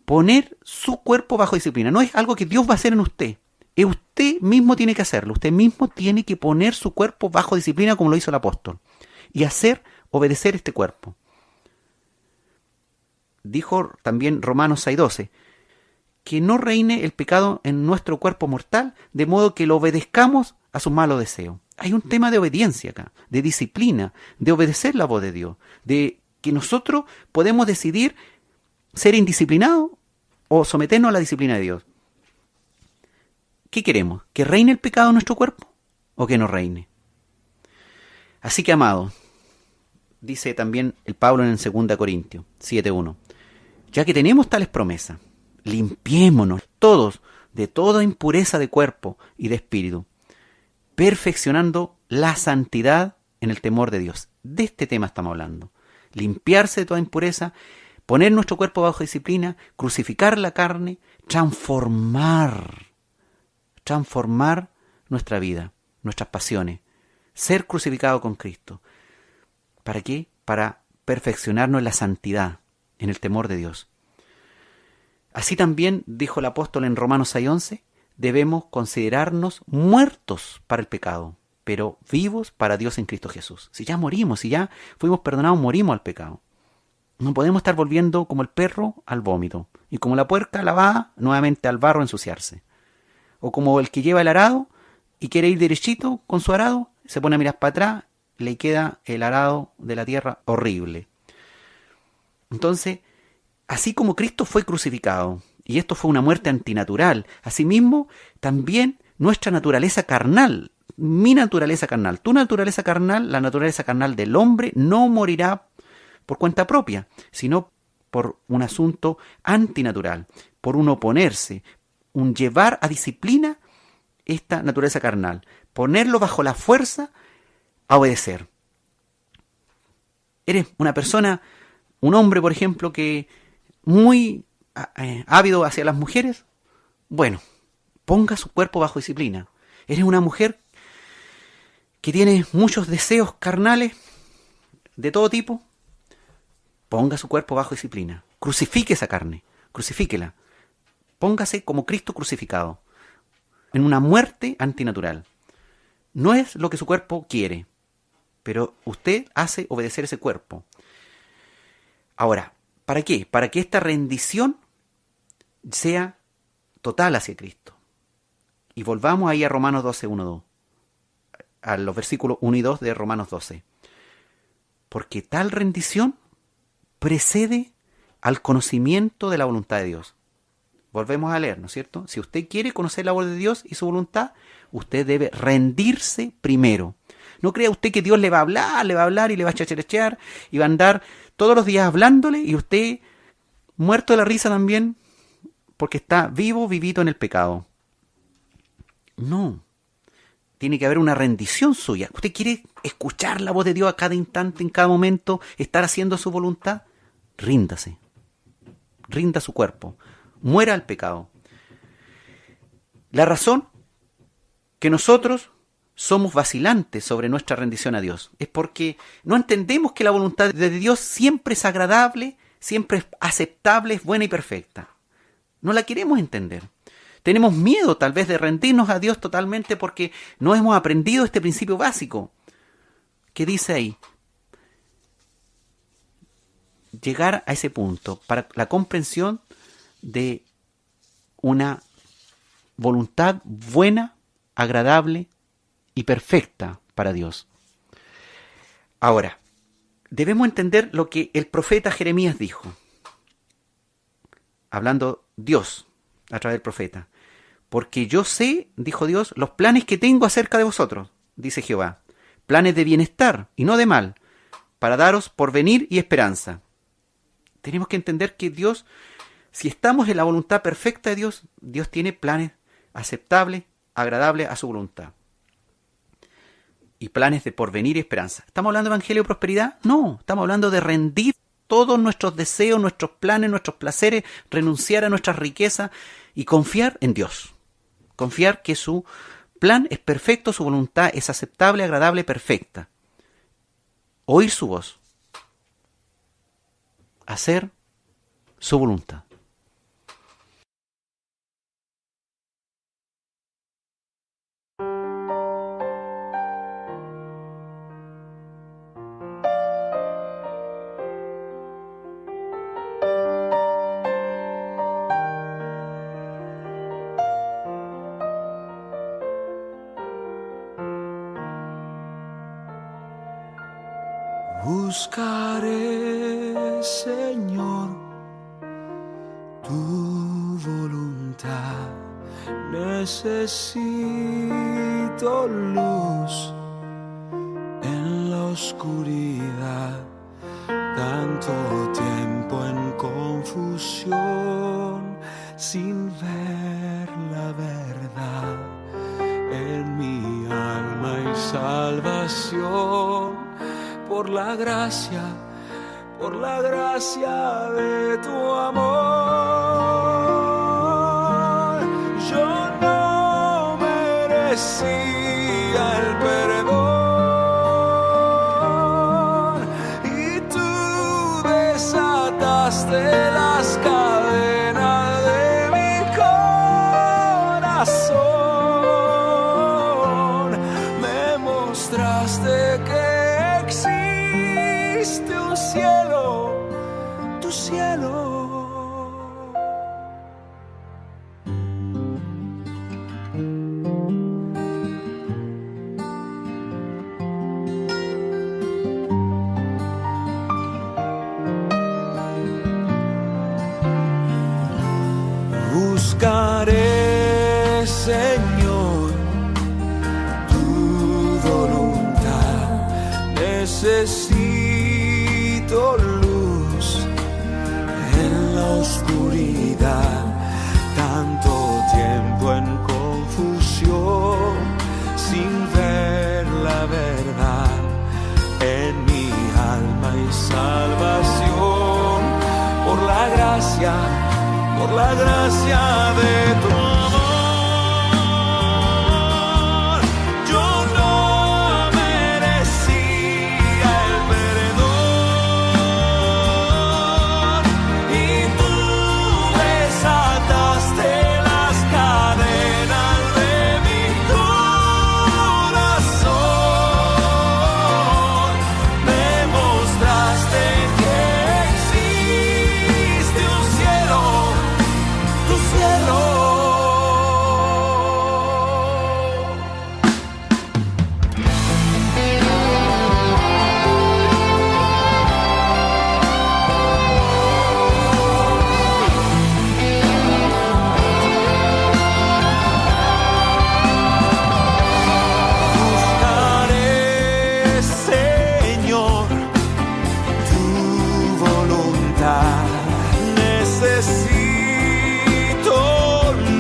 Poner su cuerpo bajo disciplina no es algo que Dios va a hacer en usted. Usted mismo tiene que hacerlo. Usted mismo tiene que poner su cuerpo bajo disciplina como lo hizo el apóstol. Y hacer obedecer este cuerpo. Dijo también Romanos 6:12, que no reine el pecado en nuestro cuerpo mortal, de modo que lo obedezcamos a sus malos deseos. Hay un tema de obediencia acá, de disciplina, de obedecer la voz de Dios, de que nosotros podemos decidir ser indisciplinados o someternos a la disciplina de Dios. ¿Qué queremos? ¿Que reine el pecado en nuestro cuerpo o que no reine? Así que, amados, dice también el Pablo en 2 Corintios 7:1, ya que tenemos tales promesas, limpiémonos todos de toda impureza de cuerpo y de espíritu, perfeccionando la santidad en el temor de Dios. De este tema estamos hablando. Limpiarse de toda impureza, poner nuestro cuerpo bajo disciplina, crucificar la carne, transformar nuestra vida, nuestras pasiones, ser crucificado con Cristo. ¿Para qué? Para perfeccionarnos en la santidad, en el temor de Dios. Así también, dijo el apóstol en Romanos 6:11, debemos considerarnos muertos para el pecado, pero vivos para Dios en Cristo Jesús. Si ya morimos, si ya fuimos perdonados, morimos al pecado. No podemos estar volviendo como el perro al vómito y como la puerca lavada nuevamente al barro a ensuciarse. O como el que lleva el arado y quiere ir derechito con su arado, se pone a mirar para atrás, le queda el arado de la tierra horrible. Entonces, así como Cristo fue crucificado, y esto fue una muerte antinatural, asimismo, también nuestra naturaleza carnal, mi naturaleza carnal, tu naturaleza carnal, la naturaleza carnal del hombre, no morirá por cuenta propia, sino por un asunto antinatural, por un oponerse, un llevar a disciplina esta naturaleza carnal, ponerlo bajo la fuerza a obedecer. Eres una persona, un hombre, por ejemplo, que muy ávido hacia las mujeres, bueno, ponga su cuerpo bajo disciplina. Eres una mujer que tiene muchos deseos carnales de todo tipo, ponga su cuerpo bajo disciplina. Crucifique esa carne, crucifíquela. Póngase como Cristo crucificado, en una muerte antinatural. No es lo que su cuerpo quiere, pero usted hace obedecer ese cuerpo. Ahora, ¿para qué? Para que esta rendición sea total hacia Cristo. Y volvamos ahí a Romanos 12:1-2, a los versículos 1 y 2 de Romanos 12. Porque tal rendición precede al conocimiento de la voluntad de Dios. Volvemos a leer, ¿no es cierto? Si usted quiere conocer la voluntad de Dios y su voluntad, usted debe rendirse primero. No crea usted que Dios le va a hablar y le va a chacharechear y va a andar todos los días hablándole y usted muerto de la risa también porque está vivito en el pecado. No. Tiene que haber una rendición suya. ¿Usted quiere escuchar la voz de Dios a cada instante, en cada momento, estar haciendo su voluntad? Ríndase. Rinda su cuerpo. Muera al pecado. La razón que nosotros somos vacilantes sobre nuestra rendición a Dios es porque no entendemos que la voluntad de Dios siempre es agradable, siempre es aceptable, es buena y perfecta. No la queremos entender. Tenemos miedo tal vez de rendirnos a Dios totalmente porque no hemos aprendido este principio básico que dice ahí. Llegar a ese punto para la comprensión de una voluntad buena, agradable y perfecta para Dios. Ahora, debemos entender lo que el profeta Jeremías dijo, hablando Dios a través del profeta. Porque yo sé, dijo Dios, los planes que tengo acerca de vosotros, dice Jehová, planes de bienestar y no de mal, para daros porvenir y esperanza. Tenemos que entender que Dios, si estamos en la voluntad perfecta de Dios, Dios tiene planes aceptables, agradables a su voluntad. Y planes de porvenir y esperanza. ¿Estamos hablando de evangelio de prosperidad? No, estamos hablando de rendir todos nuestros deseos, nuestros planes, nuestros placeres, renunciar a nuestras riquezas y confiar en Dios. Confiar que su plan es perfecto, su voluntad es aceptable, agradable, perfecta. Oír su voz. Hacer su voluntad. Buscaré, Señor, tu voluntad. Necesito luz en la oscuridad. Tanto tiempo en confusión, sin ver la verdad en mi alma y salvación. Por la gracia de tu amor. Yo no merecía el perdón y tú desataste las cadenas de mi corazón. Me mostraste que existe un cielo, tu cielo. Buscaré, Señor, tu voluntad. Necesito luz en la oscuridad. Tanto tiempo en confusión, sin ver la verdad en mi alma y salvación. Por la gracia de tu amor. Yo no merecía el perdón y tú desataste las cadenas de mi corazón. Me mostraste que existe un cielo, tu cielo. Buscaré, Señor, tu voluntad. Necesito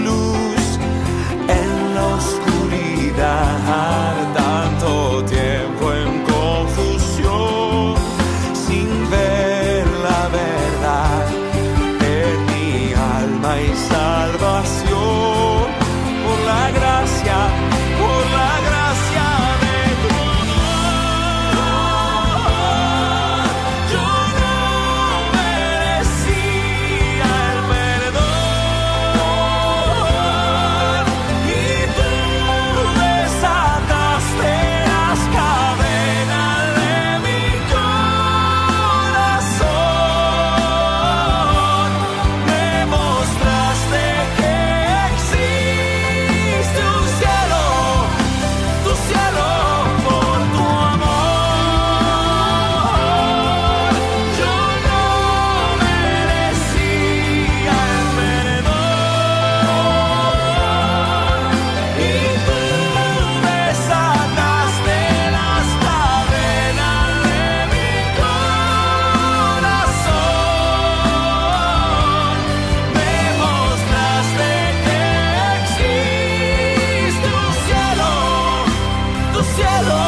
luz en la oscuridad. Tanto tiempo en confusión, sin ver la verdad en mi alma y salvación. Por la gracia de tu amor. Yo no merecía el perdón y tú desataste las cadenas de mi corazón. Me mostraste que existe un cielo, tu cielo, por tu amor. Yo no merecía el perdón y tú desataste las cadenas de mi corazón. Me mostraste que existe un cielo, tu cielo.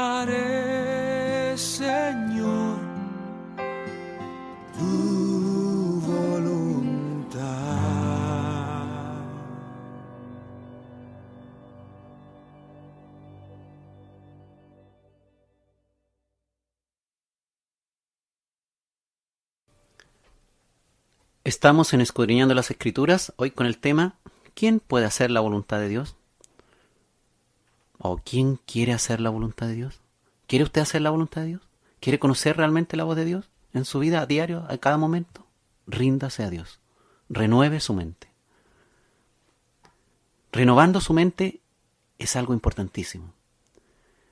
Buscaré, Señor, tu voluntad. Estamos en Escudriñando las Escrituras, hoy con el tema ¿quién puede hacer la voluntad de Dios? ¿O quién quiere hacer la voluntad de Dios? ¿Quiere usted hacer la voluntad de Dios? ¿Quiere conocer realmente la voz de Dios en su vida a diario, a cada momento? Ríndase a Dios. Renueve su mente. Renovando su mente es algo importantísimo.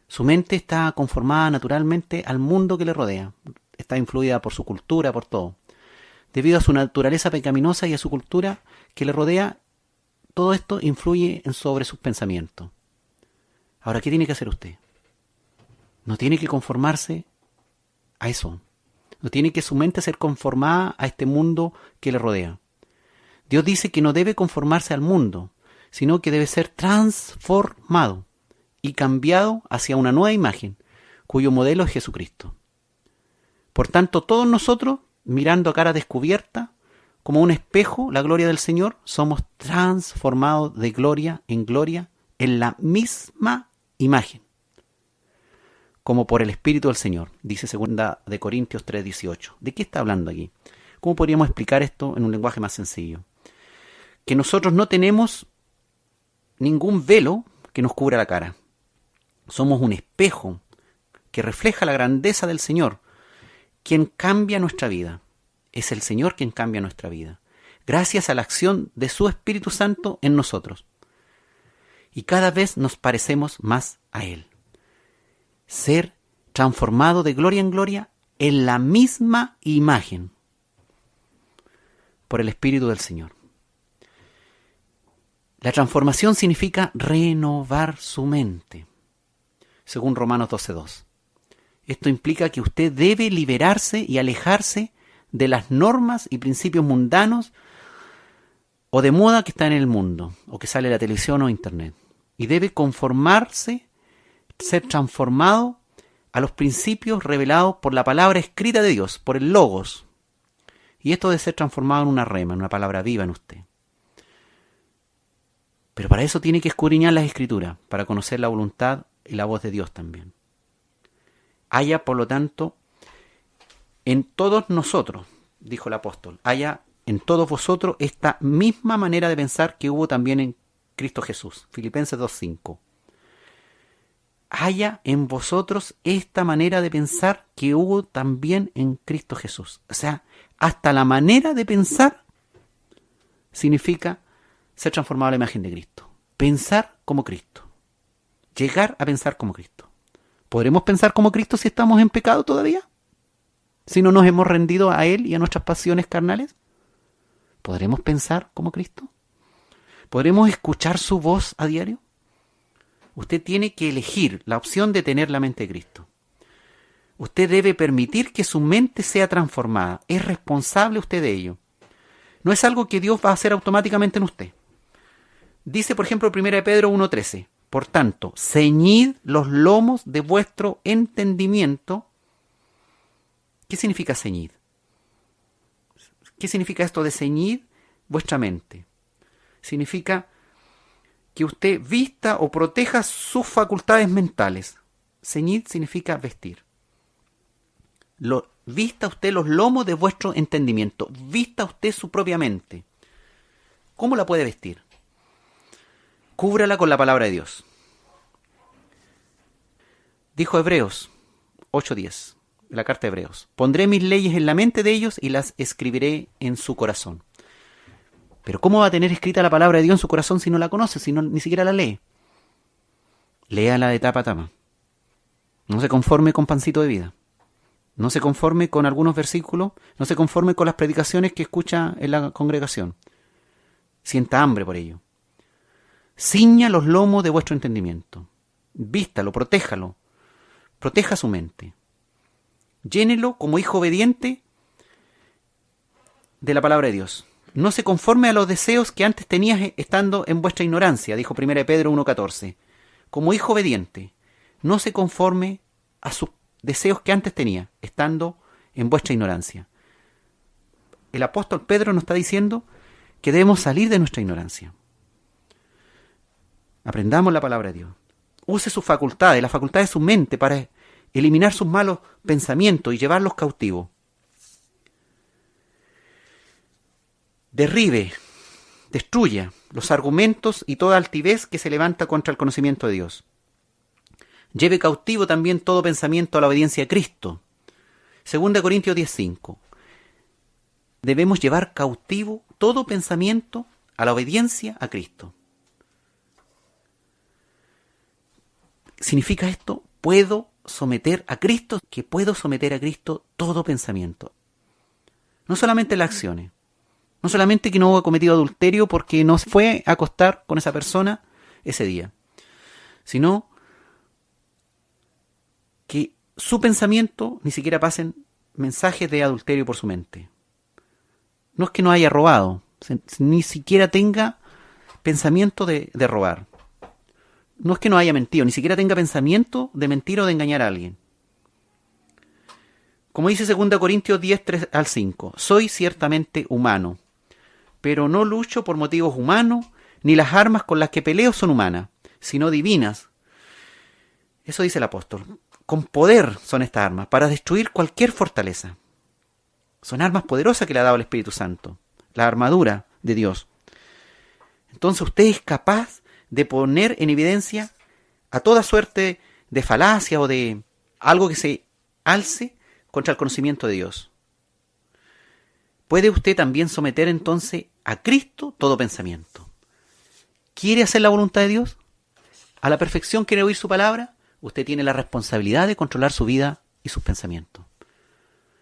Su mente está conformada naturalmente al mundo que le rodea. Está influida por su cultura, por todo. Debido a su naturaleza pecaminosa y a su cultura que le rodea, todo esto influye sobre sus pensamientos. Ahora, ¿qué tiene que hacer usted? No tiene que conformarse a eso. No tiene que su mente ser conformada a este mundo que le rodea. Dios dice que no debe conformarse al mundo, sino que debe ser transformado y cambiado hacia una nueva imagen, cuyo modelo es Jesucristo. Por tanto, todos nosotros, mirando a cara descubierta, como un espejo, la gloria del Señor, somos transformados de gloria en la misma imagen, como por el Espíritu del Señor, dice 2 de Corintios 3:18. ¿De qué está hablando aquí? ¿Cómo podríamos explicar esto en un lenguaje más sencillo? Que nosotros no tenemos ningún velo que nos cubra la cara. Somos un espejo que refleja la grandeza del Señor, quien cambia nuestra vida. Es el Señor quien cambia nuestra vida, gracias a la acción de su Espíritu Santo en nosotros. Y cada vez nos parecemos más a Él. Ser transformado de gloria en gloria en la misma imagen por el Espíritu del Señor. La transformación significa renovar su mente, según Romanos 12:2. Esto implica que usted debe liberarse y alejarse de las normas y principios mundanos o de moda que está en el mundo, o que sale en la televisión o internet. Y debe conformarse, ser transformado a los principios revelados por la palabra escrita de Dios, por el Logos. Y esto debe ser transformado en una rema, en una palabra viva en usted. Pero para eso tiene que escudriñar las Escrituras, para conocer la voluntad y la voz de Dios también. Haya, por lo tanto, en todos nosotros, dijo el apóstol, haya en todos vosotros esta misma manera de pensar que hubo también en Cristo Jesús. Filipenses 2:5. Haya en vosotros esta manera de pensar que hubo también en Cristo Jesús. O sea, hasta la manera de pensar significa ser transformado a la imagen de Cristo. Pensar como Cristo. Llegar a pensar como Cristo. ¿Podremos pensar como Cristo si estamos en pecado todavía? ¿Si no nos hemos rendido a Él y a nuestras pasiones carnales? ¿Podremos pensar como Cristo? ¿Podremos escuchar su voz a diario? Usted tiene que elegir la opción de tener la mente de Cristo. Usted debe permitir que su mente sea transformada. Es responsable usted de ello. No es algo que Dios va a hacer automáticamente en usted. Dice, por ejemplo, 1 Pedro 1:13. Por tanto, ceñid los lomos de vuestro entendimiento. ¿Qué significa ceñid? ¿Qué significa esto de ceñid vuestra mente? Significa que usted vista o proteja sus facultades mentales. Ceñid significa vestir. Vista usted los lomos de vuestro entendimiento. Vista usted su propia mente. ¿Cómo la puede vestir? Cúbrala con la palabra de Dios. Dijo Hebreos 8:10, la carta de Hebreos. Pondré mis leyes en la mente de ellos y las escribiré en su corazón. Pero ¿cómo va a tener escrita la palabra de Dios en su corazón si no la conoce, si no, ni siquiera la lee? Léala de tapa a tapa. No se conforme con pancito de vida. No se conforme con algunos versículos. No se conforme con las predicaciones que escucha en la congregación. Sienta hambre por ello. Ciña los lomos de vuestro entendimiento. Vístalo, protéjalo. Proteja su mente. Llénelo como hijo obediente de la palabra de Dios. No se conforme a los deseos que antes tenías estando en vuestra ignorancia, dijo 1 Pedro 1:14. Como hijo obediente, no se conforme a sus deseos que antes tenía, estando en vuestra ignorancia. El apóstol Pedro nos está diciendo que debemos salir de nuestra ignorancia. Aprendamos la palabra de Dios. Use sus facultades, la facultad de su mente para eliminar sus malos pensamientos y llevarlos cautivos. derribe, destruya los argumentos y toda altivez que se levanta contra el conocimiento de Dios. Lleve cautivo también todo pensamiento a la obediencia a Cristo. 2 Corintios 10:5. Debemos llevar cautivo todo pensamiento a la obediencia a Cristo. ¿Significa esto? Puedo someter a Cristo, que puedo someter a Cristo todo pensamiento. No solamente las acciones. No solamente que no ha cometido adulterio porque no fue a acostar con esa persona ese día, sino que su pensamiento ni siquiera pasen mensajes de adulterio por su mente. No es que no haya robado, ni siquiera tenga pensamiento de robar. No es que no haya mentido, ni siquiera tenga pensamiento de mentir o de engañar a alguien. Como dice 2 Corintios 10, 3 al 5, soy ciertamente humano, pero no lucho por motivos humanos, ni las armas con las que peleo son humanas, sino divinas. Eso dice el apóstol. Con poder son estas armas, para destruir cualquier fortaleza. Son armas poderosas que le ha dado el Espíritu Santo, la armadura de Dios. Entonces usted es capaz de poner en evidencia a toda suerte de falacia o de algo que se alce contra el conocimiento de Dios. Puede usted también someter entonces a Cristo todo pensamiento. ¿Quiere hacer la voluntad de Dios? ¿A la perfección quiere oír su palabra? Usted tiene la responsabilidad de controlar su vida y sus pensamientos.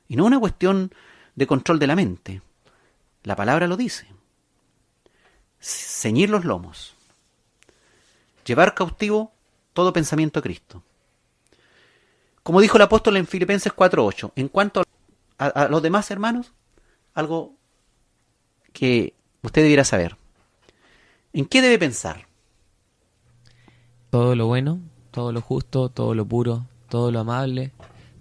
Y no una cuestión de control de la mente. La palabra lo dice. Ceñir los lomos. Llevar cautivo todo pensamiento a Cristo. Como dijo el apóstol en Filipenses 4:8, en cuanto a los demás hermanos, algo que usted debiera saber. ¿En qué debe pensar? Todo lo bueno, todo lo justo, todo lo puro, todo lo amable,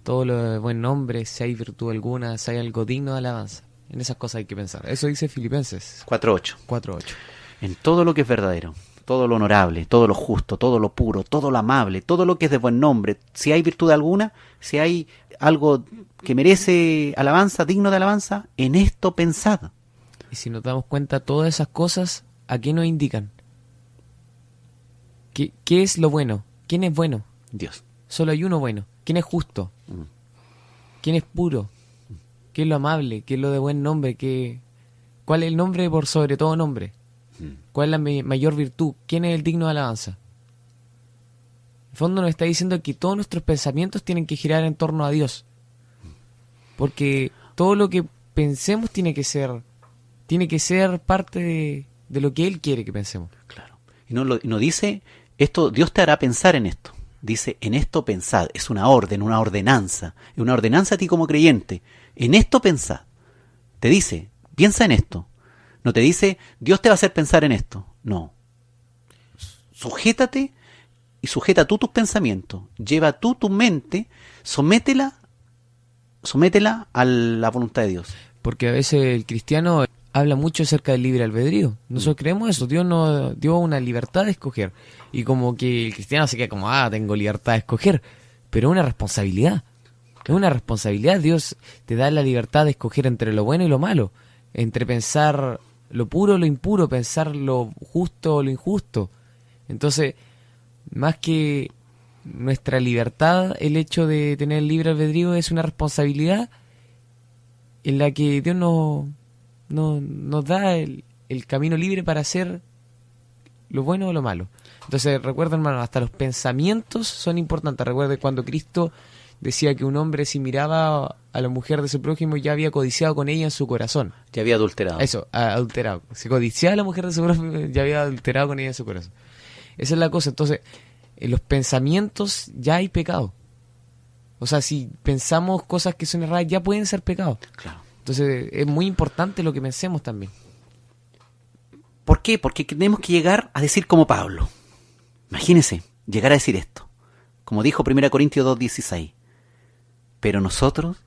todo lo de buen nombre, si hay virtud alguna, si hay algo digno de alabanza. En esas cosas hay que pensar. Eso dice Filipenses 4:8. 4:8. En todo lo que es verdadero, todo lo honorable, todo lo justo, todo lo puro, todo lo amable, todo lo que es de buen nombre, si hay virtud alguna, si hay algo que merece alabanza, digno de alabanza, en esto pensad. Y si nos damos cuenta, todas esas cosas, ¿a qué nos indican? ¿Qué es lo bueno? ¿Quién es bueno? Dios. Solo hay uno bueno. ¿Quién es justo? ¿Quién es puro? ¿Qué es lo amable? ¿Qué es lo de buen nombre? ¿Cuál es el nombre por sobre todo nombre? ¿Cuál es la mayor virtud? ¿Quién es el digno de alabanza? En el fondo nos está diciendo que todos nuestros pensamientos tienen que girar en torno a Dios. Porque todo lo que pensemos tiene que ser parte de lo que Él quiere que pensemos. Claro. Y no dice, esto Dios te hará pensar en esto. Dice, en esto pensad. Es una orden, una ordenanza. Es una ordenanza a ti como creyente. En esto pensad. Te dice, piensa en esto. No te dice, Dios te va a hacer pensar en esto. No. Sujétate y sujeta tú tus pensamientos. Lleva tú tu mente, sométela a la voluntad de Dios. Porque a veces el cristiano habla mucho acerca del libre albedrío. Nosotros creemos eso. Dios nos dio una libertad de escoger. Y como que el cristiano se queda como, tengo libertad de escoger. Pero es una responsabilidad. Es una responsabilidad. Dios te da la libertad de escoger entre lo bueno y lo malo. Entre pensar lo puro o lo impuro, pensar lo justo o lo injusto. Entonces, más que nuestra libertad, el hecho de tener libre albedrío es una responsabilidad en la que Dios nos da el camino libre para hacer lo bueno o lo malo. Entonces, recuerden, hermano, hasta los pensamientos son importantes. Recuerden cuando Cristo decía que un hombre, si miraba a la mujer de su prójimo, ya había codiciado con ella en su corazón. Ya había adulterado. Eso, adulterado. Si codiciaba a la mujer de su prójimo, ya había adulterado con ella en su corazón. Esa es la cosa. Entonces, en los pensamientos ya hay pecado. O sea, si pensamos cosas que son erradas, ya pueden ser pecados. Claro. Entonces, es muy importante lo que pensemos también. ¿Por qué? Porque tenemos que llegar a decir como Pablo. Imagínense, llegar a decir esto. Como dijo 1 Corintios 2:16. Pero nosotros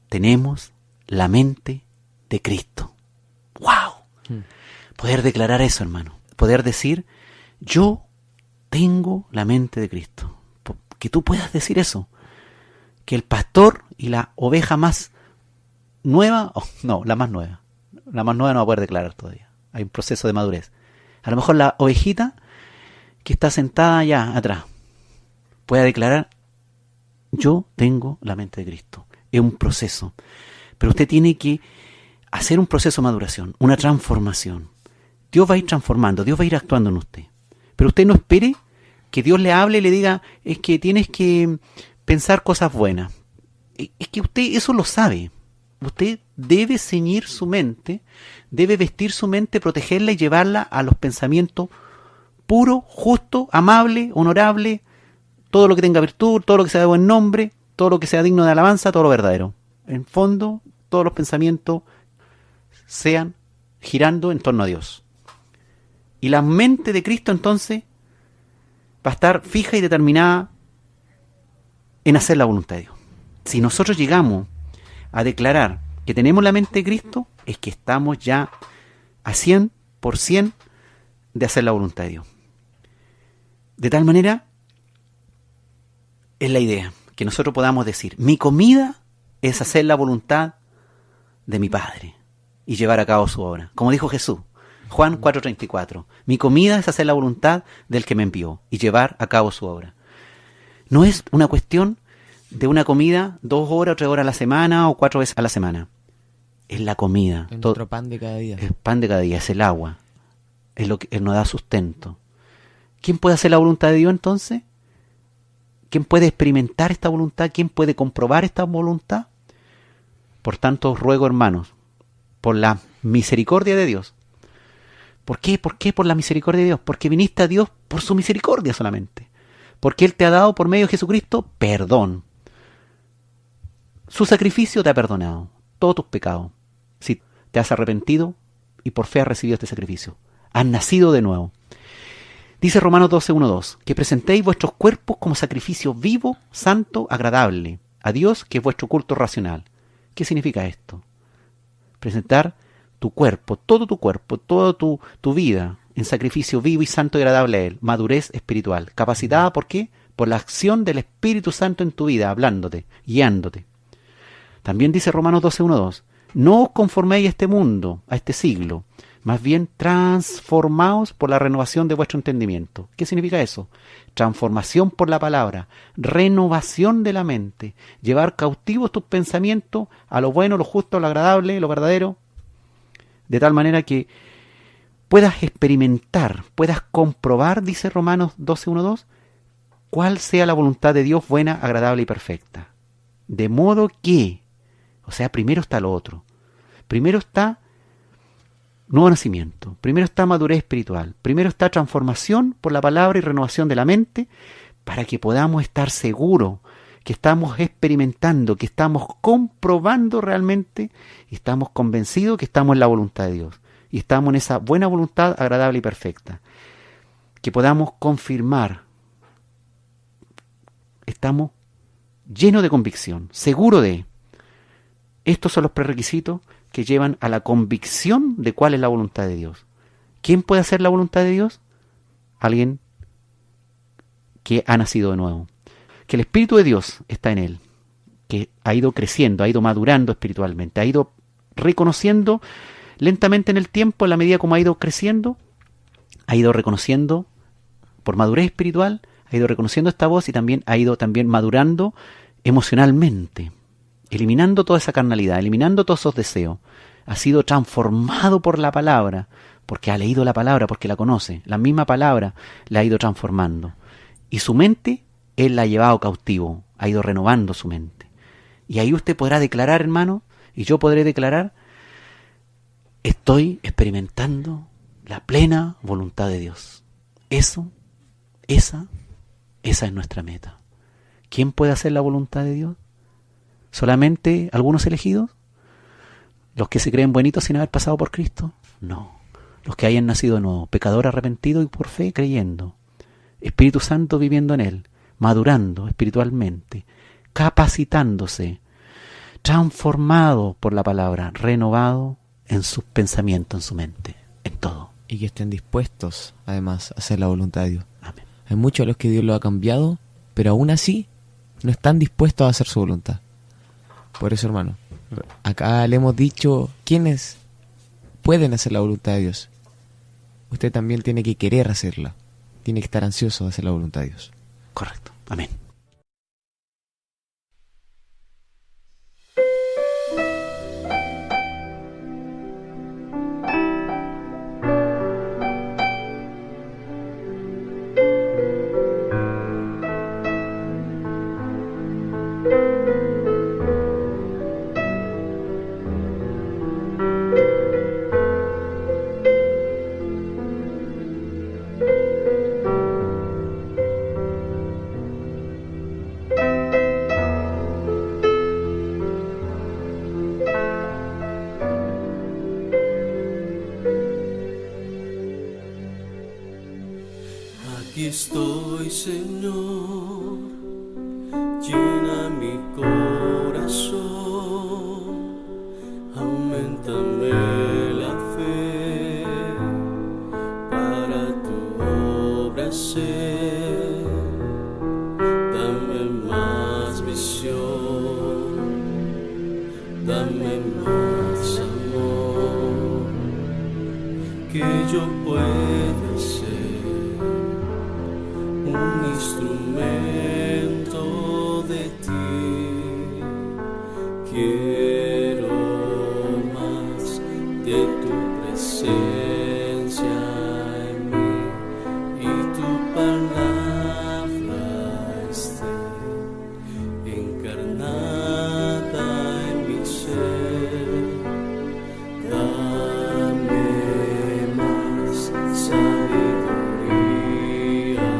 tenemos la mente de Cristo. ¡Wow! Poder declarar eso, hermano. Poder decir, yo tengo la mente de Cristo. Que tú puedas decir eso. Que el pastor y la oveja más nueva, la más nueva. la más nueva no va a poder declarar todavía. Hay un proceso de madurez. A lo mejor la ovejita que está sentada allá atrás pueda declarar: yo tengo la mente de Cristo. Es un proceso. Pero usted tiene que hacer un proceso de maduración, una transformación. Dios va a ir transformando, Dios va a ir actuando en usted. Pero usted no espere que Dios le hable y le diga: es que tienes que pensar cosas buenas. Es que usted eso lo sabe. Usted debe ceñir su mente, debe vestir su mente, protegerla y llevarla a los pensamientos puros, justos, amables, honorables, todo lo que tenga virtud, todo lo que sea de buen nombre, todo lo que sea digno de alabanza, todo lo verdadero. En fondo, todos los pensamientos sean girando en torno a Dios. Y la mente de Cristo entonces va a estar fija y determinada en hacer la voluntad de Dios. Si nosotros llegamos a declarar que tenemos la mente de Cristo, es que estamos ya a 100% de hacer la voluntad de Dios. De tal manera, es la idea, que nosotros podamos decir: mi comida es hacer la voluntad de mi Padre y llevar a cabo su obra. Como dijo Jesús, Juan 4:34, mi comida es hacer la voluntad del que me envió y llevar a cabo su obra. No es una cuestión de una comida 2 horas o 3 horas a la semana o 4 veces a la semana. Es la comida. Es nuestro pan de cada día. El pan de cada día, es el agua. Es lo que nos da sustento. ¿Quién puede hacer la voluntad de Dios entonces? ¿Quién puede experimentar esta voluntad? ¿Quién puede comprobar esta voluntad? Por tanto, os ruego, hermanos, por la misericordia de Dios. ¿Por qué? ¿Por qué por la misericordia de Dios? Porque viniste a Dios por su misericordia solamente. Porque Él te ha dado por medio de Jesucristo perdón. Su sacrificio te ha perdonado todos tus pecados. Si te has arrepentido y por fe has recibido este sacrificio, has nacido de nuevo. Dice Romanos 12:1-2, que presentéis vuestros cuerpos como sacrificio vivo, santo, agradable a Dios, que es vuestro culto racional. ¿Qué significa esto? Presentar tu cuerpo, toda tu vida en sacrificio vivo y santo y agradable a Él. Madurez espiritual. Capacitada, ¿por qué? Por la acción del Espíritu Santo en tu vida, hablándote, guiándote. También dice Romanos 12:1-2, no os conforméis a este mundo, a este siglo, más bien transformaos por la renovación de vuestro entendimiento. ¿Qué significa eso? Transformación por la palabra, renovación de la mente, llevar cautivos tus pensamientos a lo bueno, lo justo, lo agradable, lo verdadero, de tal manera que puedas experimentar, puedas comprobar, dice Romanos 12:1-2, cuál sea la voluntad de Dios buena, agradable y perfecta. De modo que, o sea, primero está lo otro. Primero está nuevo nacimiento. Primero está madurez espiritual. Primero está transformación por la palabra y renovación de la mente, para que podamos estar seguros que estamos experimentando, que estamos comprobando realmente y estamos convencidos que estamos en la voluntad de Dios. Y estamos en esa buena voluntad agradable y perfecta. Que podamos confirmar. Estamos llenos de convicción, seguros de. Estos son los prerequisitos que llevan a la convicción de cuál es la voluntad de Dios. ¿Quién puede hacer la voluntad de Dios? Alguien que ha nacido de nuevo. Que el Espíritu de Dios está en él. Que ha ido creciendo, ha ido madurando espiritualmente, ha ido reconociendo lentamente en el tiempo, en la medida como ha ido creciendo, ha ido reconociendo por madurez espiritual, ha ido reconociendo esta voz y también ha ido madurando emocionalmente, eliminando toda esa carnalidad, eliminando todos esos deseos. Ha sido transformado por la palabra, porque ha leído la palabra, porque la conoce. La misma palabra la ha ido transformando. Y su mente, Él la ha llevado cautivo, ha ido renovando su mente. Y ahí usted podrá declarar, hermano, y yo podré declarar: estoy experimentando la plena voluntad de Dios. Esa es nuestra meta. ¿Quién puede hacer la voluntad de Dios? ¿Solamente algunos elegidos? ¿Los que se creen bonitos sin haber pasado por Cristo? No. Los que hayan nacido de nuevo, pecador arrepentido y por fe creyendo. Espíritu Santo viviendo en él, madurando espiritualmente, capacitándose, transformado por la palabra, renovado en sus pensamientos, en su mente, en todo. Y que estén dispuestos, además, a hacer la voluntad de Dios. Amén. Hay muchos a los que Dios lo ha cambiado, pero aún así no están dispuestos a hacer su voluntad. Por eso, hermano, acá le hemos dicho quién es pueden hacer la voluntad de Dios. Usted también tiene que querer hacerla. Tiene que estar ansioso de hacer la voluntad de Dios. Correcto. Amén. Aquí estoy, Señor, llena mi corazón, auméntame la fe para tu obra hacer, dame más visión, dame más amor, que yo pueda ser un instrumento de ti. Quiero más de tu presencia en mí y tu palabra esté encarnada en mi ser. Dame más sabiduría,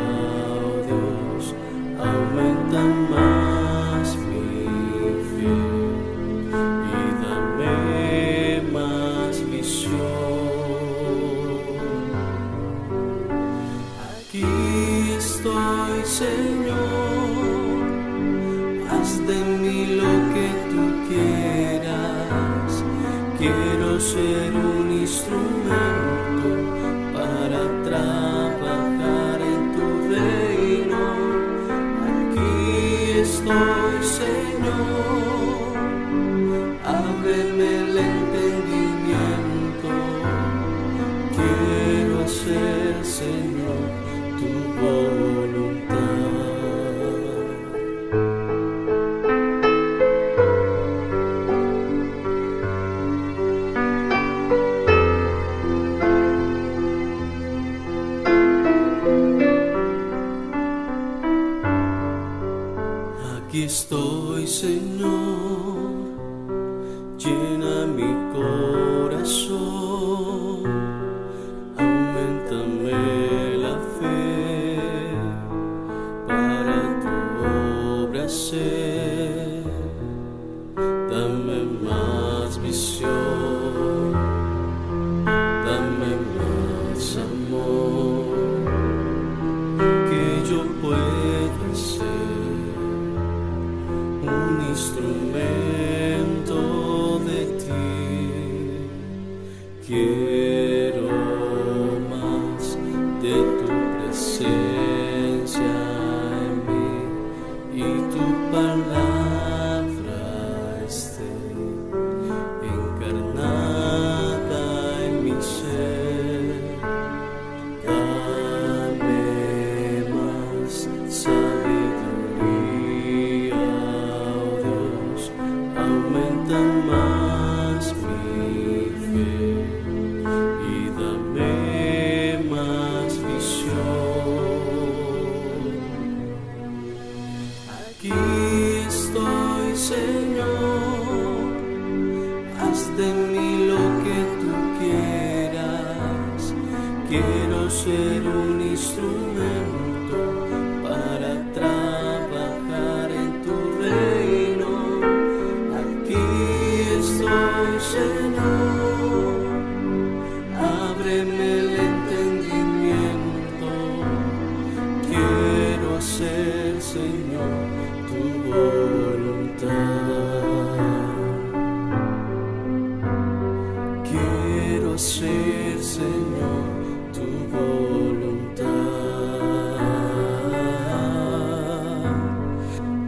aumenta más mi fe y dame más visión. Aquí estoy, Señor, haz de mí lo que tú quieras. Quiero ser un instrumento para trabajar en tu reino. Estoy, Señor, ábreme el entendimiento. Quiero hacer, Señor, tu voluntad. Aquí estoy, Señor, llena mi corazón, auméntame la fe para tu obra hacer, dame más visión, dame más amor, que yo pueda ser un instrumento de ti. Quiero más de tu presencia en mí y tu palabra esté encarnada en mi ser. Dame más sabiduría, aumenta más mi fe y dame más visión. Aquí estoy, Señor, haz de mí lo que tú quieras. Quiero ser un instrumento para trabajar en tu reino. Estoy, Señor, ábreme el entendimiento. Quiero hacer, Señor, tu voluntad. Quiero hacer, Señor, tu voluntad.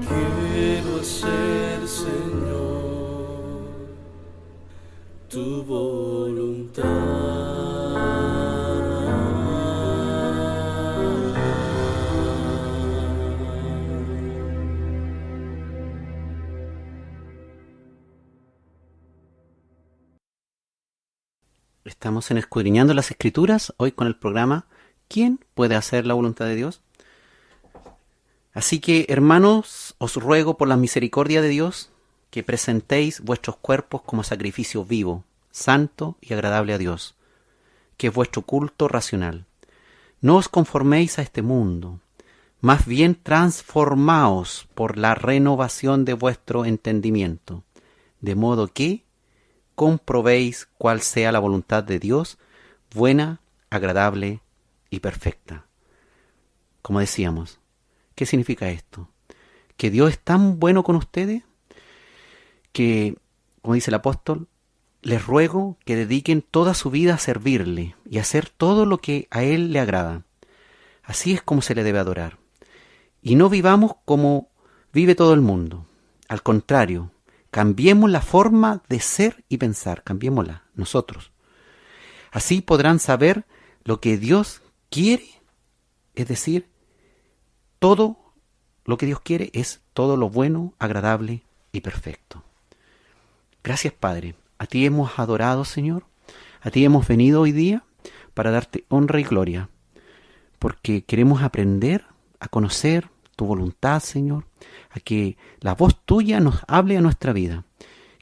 Quiero hacer, Señor, tu voluntad. Estamos en Escudriñando las Escrituras, hoy con el programa ¿Quién puede hacer la voluntad de Dios? Así que, hermanos, os ruego por la misericordia de Dios que presentéis vuestros cuerpos como sacrificio vivo, santo y agradable a Dios, que es vuestro culto racional. No os conforméis a este mundo, más bien transformaos por la renovación de vuestro entendimiento, de modo que comprobéis cuál sea la voluntad de Dios, buena, agradable y perfecta. Como decíamos, ¿qué significa esto? Que Dios es tan bueno con ustedes que, como dice el apóstol, les ruego que dediquen toda su vida a servirle y a hacer todo lo que a Él le agrada. Así es como se le debe adorar. Y no vivamos como vive todo el mundo. Al contrario, cambiemos la forma de ser y pensar, cambiémosla nosotros. Así podrán saber lo que Dios quiere, es decir, todo lo que Dios quiere es todo lo bueno, agradable y perfecto. Gracias, Padre. A ti hemos adorado, Señor. A ti hemos venido hoy día para darte honra y gloria, porque queremos aprender a conocer tu voluntad, Señor, a que la voz tuya nos hable a nuestra vida,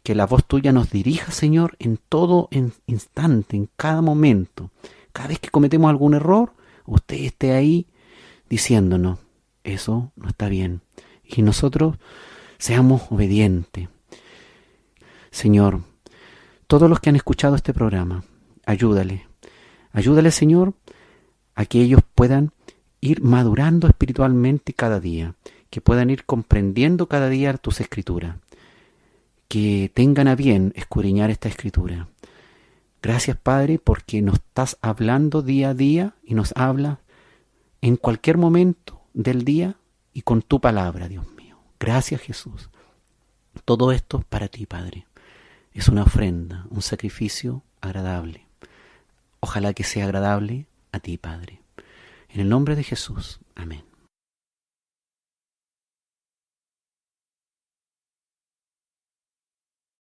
que la voz tuya nos dirija, Señor, en todo instante, en cada momento. Cada vez que cometemos algún error, usted esté ahí diciéndonos, eso no está bien, y nosotros seamos obedientes. Señor, todos los que han escuchado este programa, ayúdale, Señor, a que ellos puedan ir madurando espiritualmente cada día, que puedan ir comprendiendo cada día tus escrituras, que tengan a bien escudriñar esta escritura. Gracias, Padre, porque nos estás hablando día a día y nos hablas en cualquier momento del día y con tu palabra, Dios mío. Gracias, Jesús. Todo esto para ti, Padre. Es una ofrenda, un sacrificio agradable. Ojalá que sea agradable a ti, Padre. En el nombre de Jesús. Amén.